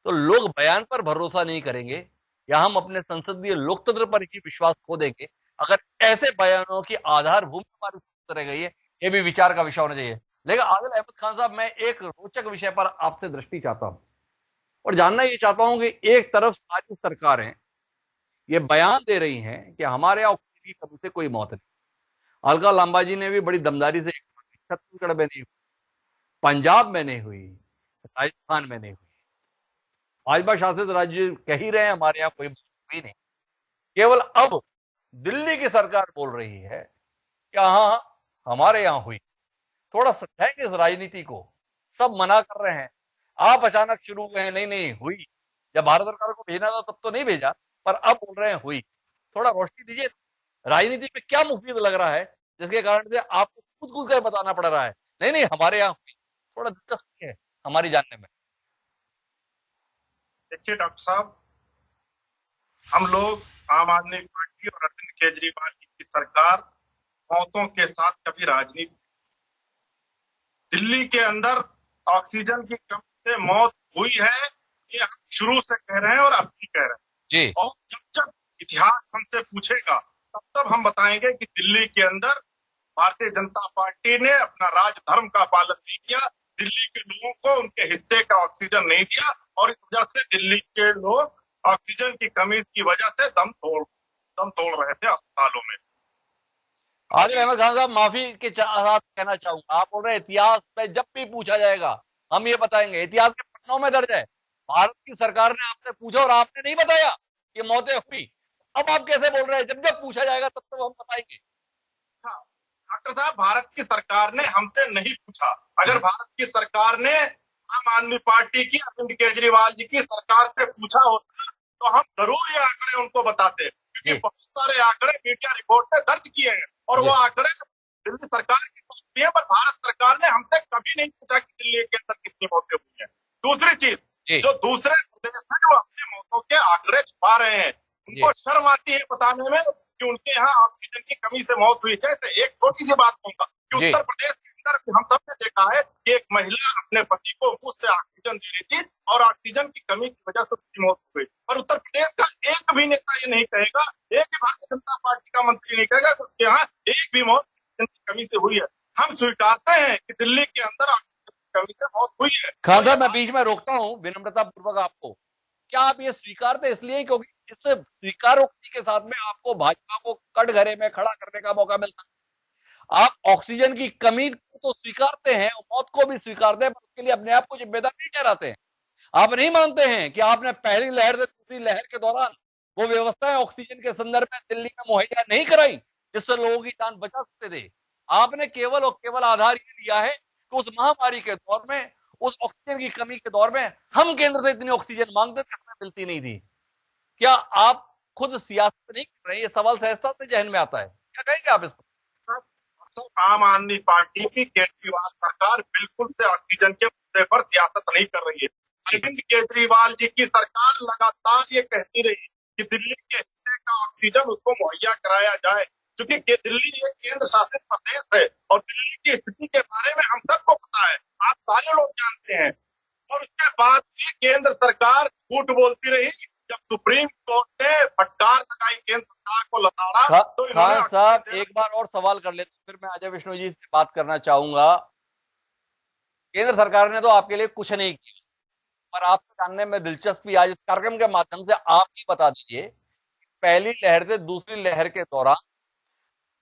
तो लोग बयान पर भरोसा नहीं करेंगे या हम अपने संसदीय लोकतंत्र पर ही विश्वास खो देंगे अगर ऐसे बयानों की आधारभूमि हमारी रह गई है। यह भी विचार का विषय होना चाहिए। लेकिन आदिल अहमद खान साहब, मैं एक रोचक विषय पर आपसे दृष्टि चाहता हूं और जानना यह चाहता हूं कि एक तरफ सारी सरकारें ये बयान दे रही हैं कि हमारे यहां ऑक्सीजन की कमी से कोई मौत नहीं। अलका लांबा जी ने भी बड़ी दमदारी से छत्तीसगढ़ में नहीं हुई, पंजाब में नहीं हुई, राजस्थान में नहीं हुई, भाजपा शासित राज्य कह ही रहे हैं हमारे यहां कोई हुई नहीं। केवल अब दिल्ली की सरकार बोल रही है कि हाँ हमारे यहां हुई। थोड़ा समझाएंगे इस राजनीति को। सब मना कर रहे हैं, आप अचानक शुरू हुए हैं नहीं नहीं हुई। जब भारत सरकार को भेजना था तब तो नहीं भेजा, पर अब बोल रहे हैं हुई। थोड़ा रोशनी दीजिए, राजनीति पे क्या मुफीद लग रहा है जिसके कारण से आपको खुद खुद कर बताना पड़ रहा है नहीं नहीं हमारे यहाँ हुई। थोड़ा दिलचस्पी है हमारी जानने में। देखिए डॉक्टर साहब, हम लोग आम आदमी पार्टी और अरविंद केजरीवाल की कि सरकार मौतों के साथ कभी राजनीति। दिल्ली के अंदर ऑक्सीजन की कमी से मौत हुई है, ये हम शुरू से कह रहे हैं और अब भी कह रहे हैं जी। और जब इतिहास हमसे पूछेगा तब हम बताएंगे कि दिल्ली के अंदर भारतीय जनता पार्टी ने अपना राजधर्म का पालन नहीं किया, दिल्ली के लोगों को उनके हिस्से का ऑक्सीजन नहीं दिया और इस वजह से दिल्ली के लोग ऑक्सीजन की कमी की वजह से दम तोड़ रहे थे अस्पतालों में। आदिल अहमद खान साहब, माफी के साथ कहना चाहूंगा, आप बोल रहे हैं इतिहास में जब भी पूछा जाएगा हम ये बताएंगे, इतिहास के पन्नों में दर्ज है। भारत की सरकार ने आपसे पूछा और आपने नहीं बताया कि मौतें हुई, अब आप कैसे बोल रहे हैं जब जब पूछा जाएगा तब तब हम बताएंगे? डॉक्टर साहब, भारत की सरकार ने हमसे नहीं पूछा। अगर भारत की सरकार ने आम आदमी पार्टी की अरविंद केजरीवाल जी की सरकार से पूछा होता तो हम जरूर ये आंकड़े उनको बताते, क्योंकि बहुत सारे आंकड़े मीडिया रिपोर्ट में दर्ज किए हैं और वो आंकड़े दिल्ली सरकार के पास भी है, पर भारत सरकार ने हमसे कभी नहीं पूछा कि दिल्ली के अंदर कितनी मौतें हुई हैं। दूसरी चीज, जो दूसरे प्रदेश में जो अपने मौतों के आंकड़े छुपा रहे हैं, उनको शर्म आती है बताने में कि उनके यहाँ ऑक्सीजन की कमी से मौत हुई। जैसे एक छोटी सी बात कहूंगा कि उत्तर प्रदेश के अंदर हम सबने देखा है कि एक महिला अपने पति को मुंह से ऑक्सीजन दे रही थी और ऑक्सीजन की कमी की वजह से उसकी मौत हुई। और उत्तर प्रदेश का एक भी नेता ये नहीं कहेगा, एक भी भारतीय जनता पार्टी का मंत्री नहीं कहेगा कि उसके यहाँ एक भी मौत ऑक्सीजन की कमी से हुई है। हम स्वीकारते हैं कि दिल्ली के अंदर ऑक्सीजन की कमी से मौत हुई है। खान साहब, मैं बीच में रोकता हूँ विनम्रता पूर्वक आपको, क्या आप ये स्वीकारते इसलिए क्योंकि इस स्वीकारोक्ति के साथ में आपको भाजपा को कटघरे में खड़ा करने का मौका मिलता है? आप ऑक्सीजन की कमी को तो स्वीकारते हैं, मौत को भी स्वीकारते हैं, पर उसके लिए अपने आप को जिम्मेदार नहीं ठहराते हैं। आप नहीं मानते हैं कि आपने पहली लहर से दूसरी लहर के दौरान वो व्यवस्थाएं ऑक्सीजन के संदर्भ में दिल्ली में मुहैया नहीं कराई जिससे लोगों की जान बचा सकते थे। आपने केवल और केवल आधार ये लिया है कि उस महामारी के दौर में, उस ऑक्सीजन की कमी के दौर में हम केंद्र से इतनी ऑक्सीजन मांगते थे, हमें मिलती नहीं थी। क्या आप खुद सियासत नहीं कर रहे? ये सवाल सहजता से जहन में आता है, क्या कहेंगे आप इस पर? आम आदमी पार्टी की केजरीवाल सरकार बिल्कुल से ऑक्सीजन के मुद्दे पर सियासत नहीं कर रही है। अरविंद केजरीवाल जी की सरकार लगातार ये कहती रही कि दिल्ली के हिस्से का ऑक्सीजन उसको मुहैया कराया जाए, क्योंकि दिल्ली एक केंद्र शासित प्रदेश है और दिल्ली की स्थिति के बारे में हम सबको पता है, आप सारे लोग जानते हैं। और उसके बाद भी केंद्र सरकार झूठ बोलती रही। जब सुप्रीम कोर्ट ने फटकार लगाई केंद्र सरकार को लताड़ा तो खान साहब एक बार और सवाल कर लेते, फिर मैं अजय विष्णु जी से बात करना चाहूंगा। केंद्र सरकार ने तो आपके लिए कुछ नहीं किया, पर आपसे जानने में दिलचस्पी आज इस कार्यक्रम के माध्यम से आप ही बता दीजिए, पहली लहर से दूसरी लहर के दौरान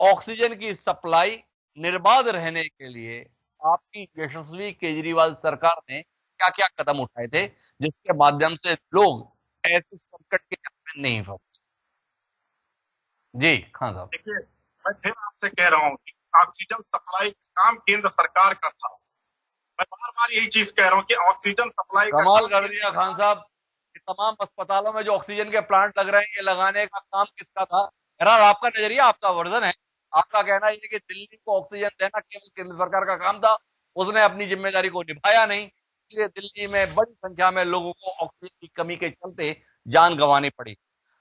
ऑक्सीजन की सप्लाई निर्बाध रहने के लिए आपकी यशस्वी केजरीवाल सरकार ने क्या क्या कदम उठाए थे जिसके माध्यम से लोग ऐसे संकट के में नहीं फंसे? जी खान साहब, देखिए, मैं फिर आपसे कह रहा हूँ कि ऑक्सीजन सप्लाई का काम केंद्र सरकार का था। मैं बार बार यही चीज कह रहा हूँ कि ऑक्सीजन सप्लाई कमाल कर दिया खान साहब। तमाम अस्पतालों में जो ऑक्सीजन के प्लांट लग रहे हैं, ये लगाने का काम किसका था? आपका नजरिया, आपका वर्जन है, आपका कहना है कि दिल्ली को ऑक्सीजन देना केवल केंद्र सरकार का काम था, उसने अपनी जिम्मेदारी को निभाया नहीं, इसलिए दिल्ली में बड़ी संख्या में लोगों को ऑक्सीजन की कमी के चलते जान गंवानी पड़ी।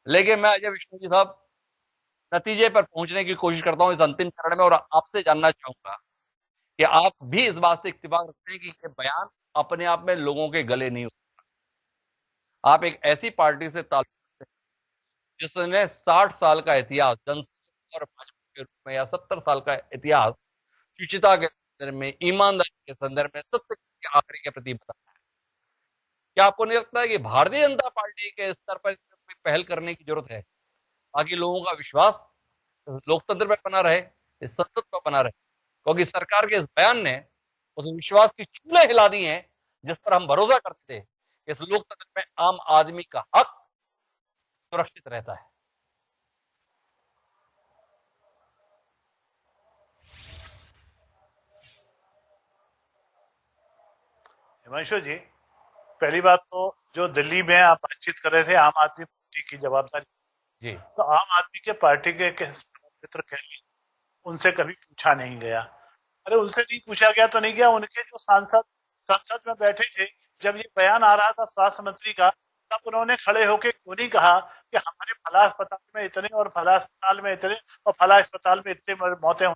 लेकिन मैं अजय विष्णु जी साहब नतीजे पर पहुंचने की कोशिश करता हूं इस अंतिम चरण में, और आपसे जानना चाहूंगा कि आप भी इस बात से इत्तेफाक रखते हैं कि ये बयान अपने आप में लोगों के गले नहीं उतरता। आप एक ऐसी पार्टी से ताल्लुक रखते हैं जिसने 60 साल का इतिहास जनसंघ और भाजपा के रूप में, या 70 साल का इतिहास शुचिता के संदर्भ में, ईमानदारी के संदर्भ में, सत्य के आखिरी के प्रति बताया है। क्या आपको नहीं लगता है कि भारतीय जनता पार्टी के स्तर पर कोई पहल करने की जरूरत है ताकि लोगों का विश्वास लोकतंत्र में बना रहे, इस संसद पर बना रहे? क्योंकि सरकार के इस बयान ने उस विश्वास की चूल्हे हिला दी हैं जिस पर हम भरोसा करते थे। इस लोकतंत्र में आम आदमी का हक सुरक्षित रहता है। हिमांशु जी, पहली बात तो जो दिल्ली में आप बातचीत कर रहे थे आम आदमी पार्टी की जवाबदारी जी, तो आम आदमी के पार्टी के मित्र कहली उनसे कभी पूछा नहीं गया। अरे उनसे नहीं पूछा गया तो नहीं गया, उनके जो संसद में बैठे थे, जब ये बयान आ रहा था स्वास्थ्य मंत्री का, तब उन्होंने खड़े होकर क्यों नहीं कहा कि हमारे फला अस्पताल में इतने और फला अस्पताल में इतने और फला अस्पताल में इतने मौतें हुई,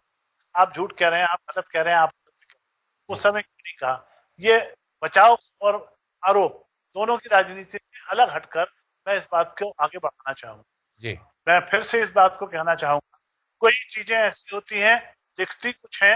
आप झूठ कह रहे हैं, आप गलत कह रहे हैं, आप सत्य कह रहे हैं। उस समय क्यों नहीं कहा? ये बचाव और आरोप दोनों की राजनीति से अलग हटकर मैं इस बात को आगे बढ़ाना चाहूंगा जी। मैं फिर से इस बात को कहना चाहूंगा, कोई चीजें ऐसी होती हैं, दिखती कुछ है,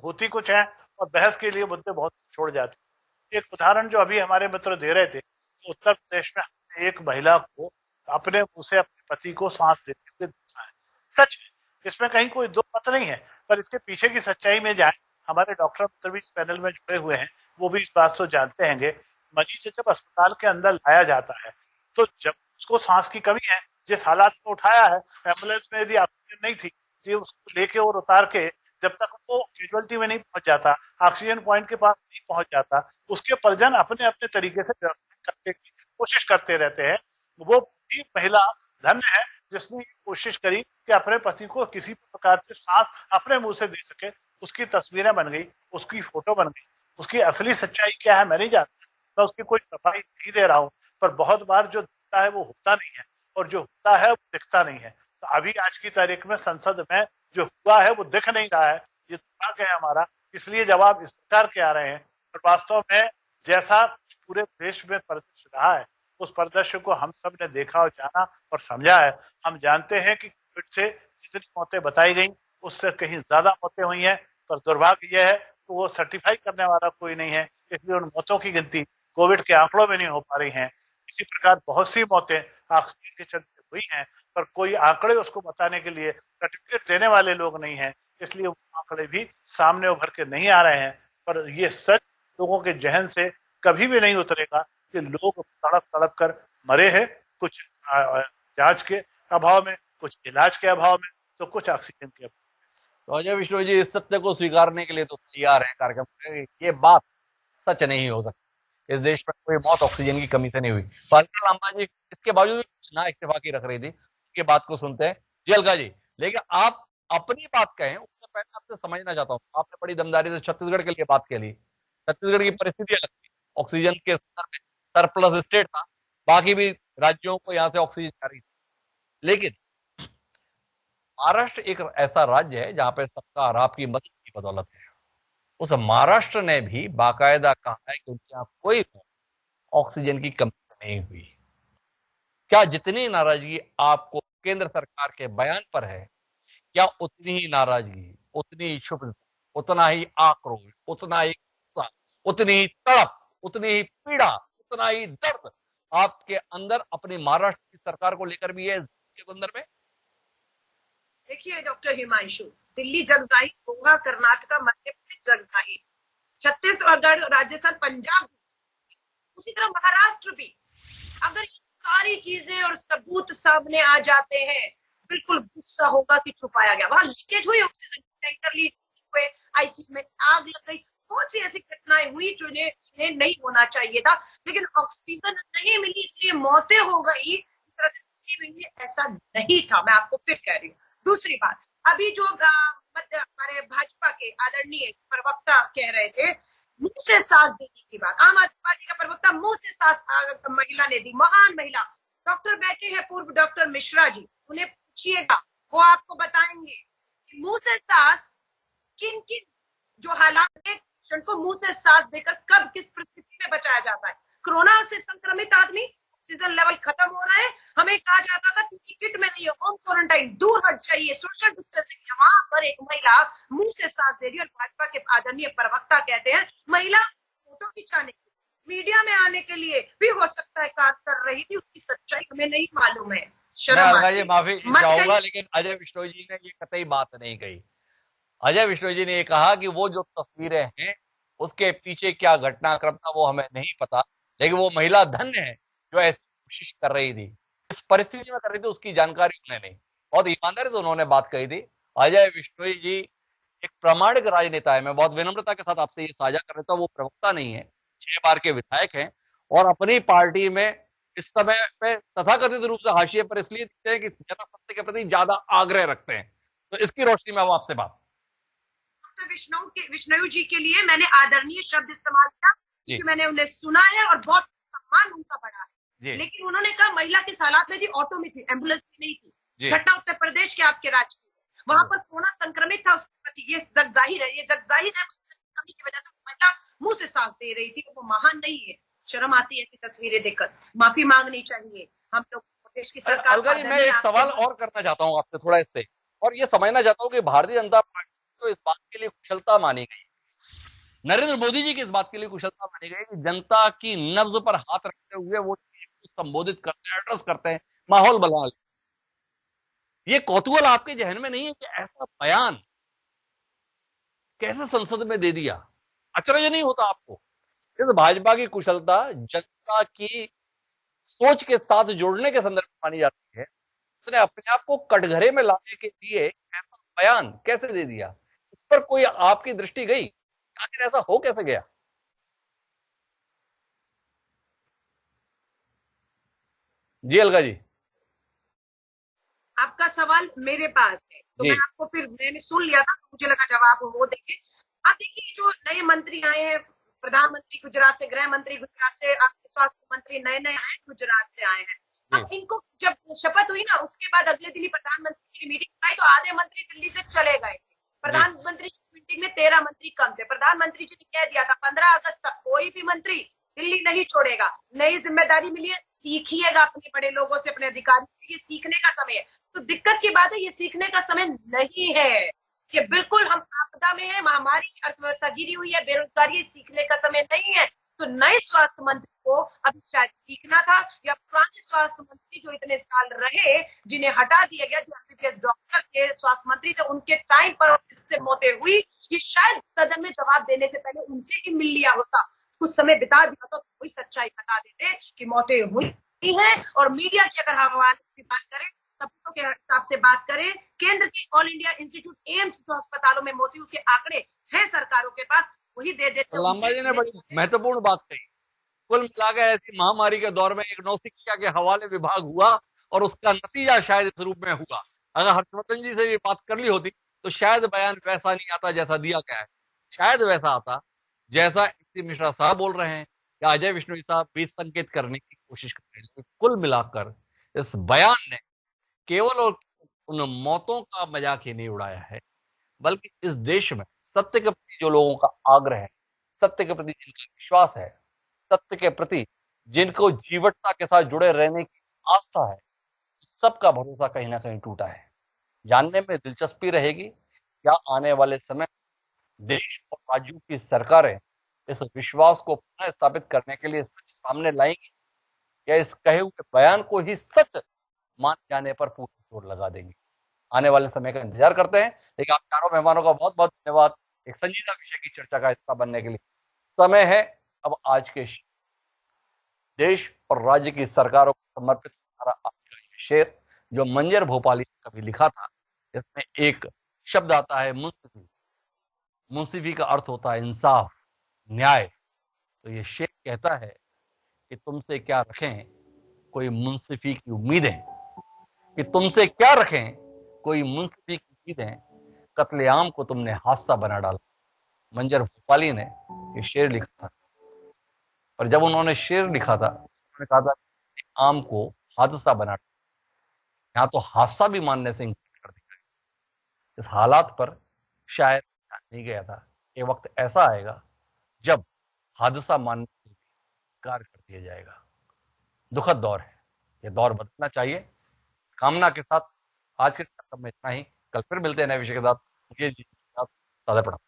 होती कुछ है, और बहस के लिए मुद्दे बहुत छोड़ जाते। एक उदाहरण जो अभी हमारे मित्र दे रहे थे, तो उत्तर प्रदेश में हमने एक महिला को अपने मुंह से अपने पति को सांस देते हुए देखा है। सच है, इसमें कहीं कोई दो मत नहीं है, पर इसके पीछे की सच्चाई में जाए, हमारे डॉक्टर मित्र भी इस पैनल में जुड़े हुए हैं, वो भी इस बात को जानते हैं। मरीज जब अस्पताल के अंदर लाया जाता है, तो जब उसको सांस की कमी है, जिस हालात में उठाया है, एम्बुलेंस में यदि ऑक्सीजन नहीं थी, तो उसको लेके और उतार के जब तक वो कैजुअलिटी में नहीं पहुंच जाता, ऑक्सीजन पॉइंट के पास नहीं पहुंच जाता, उसके परिजन अपने अपने तरीके से व्यवस्था करने की कोशिश करते रहते हैं। वो भी महिला धन्य है जिसने कोशिश करी कि अपने पति को किसी प्रकार से सांस अपने मुंह से दे सके। उसकी तस्वीरें बन गई, उसकी फोटो बन गई। उसकी असली सच्चाई क्या है मैं नहीं जानता, मैं उसकी कोई सफाई नहीं दे रहा हूँ, पर बहुत बार जो दिखता है वो होता नहीं है, और जो होता है वो दिखता नहीं है। तो अभी आज की तारीख में संसद में जो हुआ है वो दिख नहीं रहा है, ये दुर्भाग्य है हमारा। इसलिए जवाब इस प्रकार के आ रहे हैं, और वास्तव में जैसा पूरे देश में परिदृश्य रहा है, उस परिदृश्य को हम सब ने देखा और जाना और समझा है। हम जानते हैं कि कोविड से जितनी मौतें बताई गई, उससे कहीं ज्यादा मौतें हुई हैं, पर दुर्भाग्य यह है कि वो सर्टिफाई करने वाला कोई नहीं है, इसलिए उन मौतों की गिनती कोविड के आंकड़ों में नहीं हो पा रही हैं। इसी प्रकार बहुत सी मौतें ऑक्सीजन के चलते हुई हैं, पर कोई आंकड़े उसको बताने के लिए सर्टिफिकेट देने वाले लोग नहीं हैं, इसलिए वो आंकड़े भी सामने उभर के नहीं आ रहे हैं। पर ये सच लोगों के जहन से कभी भी नहीं उतरेगा कि लोग तड़प तड़प कर मरे हैं, कुछ जांच के अभाव में, कुछ इलाज के अभाव में, तो कुछ ऑक्सीजन के अभाव में। तो अजय विष्णु जी इस सत्य को स्वीकारने के लिए तो तैयार है कार्यक्रम, ये बात सच नहीं हो सकती। इस देश में कोई मौत ऑक्सीजन की कमी से नहीं हुई। अलका लांबा जी इसके बावजूद ना इत्तेफाकी रख रही थी, उसकी बात को सुनते हैं जी। अलका जी, लेकिन आप अपनी बात कहें उससे पहले आपसे समझना चाहता हूँ, आपने बड़ी दमदारी से छत्तीसगढ़ के लिए बात कही। छत्तीसगढ़ की परिस्थिति अलग थी, ऑक्सीजन के स्तर में सरप्लस स्टेट था, बाकी भी राज्यों को यहां से ऑक्सीजन जा रही थी। लेकिन महाराष्ट्र एक ऐसा राज्य है जहां पे सरकार आपकी मदद की बदौलत है। उस महाराष्ट्र ने भी बाकायदा कहा है कि उनके यहां कोई ऑक्सीजन की कमी नहीं हुई। क्या जितनी नाराजगी आपको केंद्र सरकार के बयान पर है, क्या उतनी ही नाराजगी, उतनी ही क्षुब्धता, उतना ही आक्रोश, उतना ही गुस्सा, उतनी ही तड़प, उतनी ही पीड़ा, उतना ही दर्द आपके अंदर अपनी महाराष्ट्र की सरकार को लेकर भी है के संदर्भ में? देखिए डॉक्टर हिमांशु, दिल्ली जग जाहिर, गोवा, कर्नाटका, मध्य प्रदेश जग जाहिर, छत्तीसगढ़, राजस्थान, पंजाब, उसी तरह महाराष्ट्र भी। अगर ये सारी चीजें और सबूत सामने आ जाते हैं, बिल्कुल गुस्सा होगा कि छुपाया गया। वहां लीकेज हुई, ऑक्सीजन टैंकर लीक हुए, आईसीयू में आग लग गई, बहुत सी ऐसी घटनाएं हुई जो इन्हें नहीं होना चाहिए था, लेकिन ऑक्सीजन नहीं मिली इसलिए मौतें हो गई, इस तरह से ऐसा नहीं था। मैं आपको फिर कह रही हूँ। दूसरी बात, अभी जो हमारे भाजपा के आदरणीय प्रवक्ता कह रहे थे मुंह से सांस देने की बात, आम आदमी पार्टी का प्रवक्ता मुंह से सांस महिला ने दी, महान महिला। डॉक्टर बैठे हैं पूर्व डॉक्टर मिश्रा जी, उन्हें पूछिएगा, वो आपको बताएंगे कि मुंह से सांस किन किन जो हालात में को मुंह से सांस देकर कब किस परिस्थिति में बचाया जाता है। कोरोना से संक्रमित आदमी, ऑक्सीजन लेवल खत्म हो रहा है, हमें कहा जाता था क्योंकि किट में नहीं है, होम क्वारंटाइन, दूर हट जाइए, सोशल डिस्टेंसिंग। वहां पर एक महिला मुंह से सांस दे रही है और भाजपा के आदरणीय प्रवक्ता कहते हैं महिला फोटो खिंचाने मीडिया में आने के लिए भी हो सकता है कार्य कर रही थी, उसकी सच्चाई हमें नहीं मालूम है। मैं माफी चाहूंगा, लेकिन अजय विष्णु जी ने ये कतई बात नहीं कही। अजय विष्णु जी ने ये कहा कि वो जो तस्वीरें हैं उसके पीछे क्या घटनाक्रम था वो हमें नहीं पता, लेकिन वो महिला धन्य है जो ऐसी कोशिश कर रही थी, इस परिस्थिति में कर रही थी, उसकी जानकारी उन्हें नहीं। बहुत ईमानदारी से उन्होंने बात कही थी। अजय विष्णु जी एक प्रामाणिक राजनेता है, मैं बहुत विनम्रता के साथ आपसे ये साझा कर रहा था। वो प्रवक्ता नहीं है, 6 बार के विधायक हैं और अपनी पार्टी में इस समय पे तथाकथित रूप से हाशिए पर इसलिए दिखते हैं कि जनसत्ता के प्रति ज्यादा आग्रह रखते हैं। तो इसकी रोशनी में आपसे बात विष्णु जी के लिए मैंने आदरणीय शब्द इस्तेमाल किया क्योंकि मैंने उन्हें सुना है और बहुत सम्मान उनका बढ़ा है। लेकिन उन्होंने कहा महिला किस हालात में थी, ऑटो में थी, एम्बुलेंस में नहीं थी। घटना उत्तर प्रदेश के आपके राज्य की, वहां पर कोरोना संक्रमित था उसके प्रति, ये जग जाहिर है, कमी की वजह से महिला मुंह से सांस दे रही थी। वो महान नहीं है, शर्म आती है ऐसी तस्वीरें देखकर, माफी मांगनी चाहिए हम लोग देश की सरकार। अलका जी, मैं एक सवाल और करना चाहता हूँ आपसे थोड़ा इससे, और ये समझना चाहता हूँ कि भारतीय जनता पार्टी को इस बात के लिए कुशलता मानी गई, नरेंद्र मोदी जी की इस बात के लिए कुशलता मानी गई कि जनता की नब्ज पर हाथ रखते हुए वो संबोधित करते हैं, एड्रेस करते हैं, माहौल बना लेते। ये कौतूहल आपके जहन में नहीं है कि ऐसा बयान कैसे संसद में दे दिया? अचरज नहीं होता आपको? इस भाजपा की कुशलता जनता की सोच के साथ जोड़ने के संदर्भ में मानी जाती है। उसने अपने आप को कटघरे में लाने के लिए ऐसा बयान कैसे दे दिया? इस पर कोई आपकी दृष्टि गई? आखिर ऐसा हो कैसे गया? जी अलका जी, आपका सवाल मेरे पास है तो मैं आपको, फिर मैंने सुन लिया था, मुझे लगा जवाब वो देंगे। आप देखिए, जो नए मंत्री आए हैं, प्रधानमंत्री गुजरात से, गृह मंत्री गुजरात से, स्वास्थ्य मंत्री नए आए गुजरात से आए हैं। अब इनको जब शपथ हुई ना, उसके बाद अगले दिन ही प्रधानमंत्री की मीटिंग बुलाई तो आधे मंत्री दिल्ली से चले गए। प्रधानमंत्री की मीटिंग में 13 मंत्री कम थे। प्रधानमंत्री जी ने कह दिया था 15 अगस्त तक कोई भी मंत्री दिल्ली नहीं छोड़ेगा। नई जिम्मेदारी मिली है, सीखिएगा अपने बड़े लोगों से, अपने अधिकारियों से, ये सीखने का समय है। तो दिक्कत की बात है, ये सीखने का समय नहीं है, कि बिल्कुल हम आपदा में है, महामारी, अर्थव्यवस्था गिरी हुई है, बेरोजगारी, सीखने का समय नहीं है। तो नए स्वास्थ्य मंत्री को अभी शायद सीखना था, या पुराने स्वास्थ्य मंत्री जो इतने साल रहे, जिन्हें हटा दिया गया, जो एमबीबीएस डॉक्टर थे, स्वास्थ्य मंत्री थे, उनके टाइम पर इससे मौतें हुई, ये शायद सदन में जवाब देने से पहले उनसे ही मिल लिया होता, कुछ समय बिता दिया तो कोई सच्चाई बता देते कि मौतें हुई हैं। और मीडिया की अगर हम की बात करें, सबूतों के हिसाब से बात करें, केंद्र की ऑल इंडिया इंस्टीट्यूट एम्स जो अस्पतालों में मौत हुई, उसके आंकड़े हैं सरकारों के पास, वही दे देते हैं। लांबा जी ने बड़ी महत्वपूर्ण बात कही। कुल मिलाकर ऐसी महामारी के दौर में एक नौसिखिया के हवाले विभाग हुआ और उसका नतीजा शायद इस रूप में हुआ। अगर हर्षवर्धन जी से भी बात कर ली होती तो शायद बयान वैसा नहीं आता जैसा दिया गया है, शायद वैसा आता जैसा इसी मिश्रा साहब बोल रहे हैं या अजय विष्णु साहब भी संकेत करने की कोशिश कर रहे हैं। कुल मिलाकर इस बयान ने केवल और उन मौतों का मजाक ही नहीं उड़ाया है, बल्कि इस देश में सत्य के प्रति जो लोगों का आग्रह है, सत्य के प्रति जिनका विश्वास है, सत्य के प्रति जिनको जीवटता के साथ जुड़े रहने की आस्था है, सबका भरोसा कहीं ना कहीं टूटा है। जानने में दिलचस्पी रहेगी क्या आने वाले समय देश और राज्यों की सरकारें इस विश्वास को पुनः स्थापित करने के लिए सच सामने लाएंगी या इस कहे हुए बयान को ही सच मान जाने पर पूरी जोर लगा देंगी। आने वाले समय का इंतजार करते हैं। लेकिन आप चारों मेहमानों का बहुत बहुत धन्यवाद एक संजीदा विषय की चर्चा का हिस्सा बनने के लिए। समय है अब आज के देश और राज्य की सरकारों को समर्पित हमारा आज का ये शेर, जो मंजर भोपाली ने कभी लिखा था। इसमें एक शब्द आता है मुंसिफी। मुंसिफी का अर्थ होता है इंसाफ, न्याय। तो ये शेर कहता है कि तुमसे क्या रखें कोई मुंसिफी की उम्मीदें, कि तुमसे क्या रखें कोई मुंसिफी की उम्मीदें, कत्लेआम को तुमने हादसा बना डाला। मंजर भोपाली ने ये शेर लिखा था, पर जब उन्होंने शेर लिखा था उन्होंने कहा था कि आम को हादसा बना डाला। यहां तो हादसा भी मानने से इंकार कर दिया। इस हालात पर शायद नहीं गया था। ये वक्त ऐसा आएगा जब हादसा मानने से इंकार कर दिया जाएगा। दुखद दौर है, ये दौर बदलना चाहिए। इस कामना के साथ आज के कार्यक्रम में इतना ही। कल फिर मिलते हैं नए विषय के साथ। मुझे सादा प्रणाम।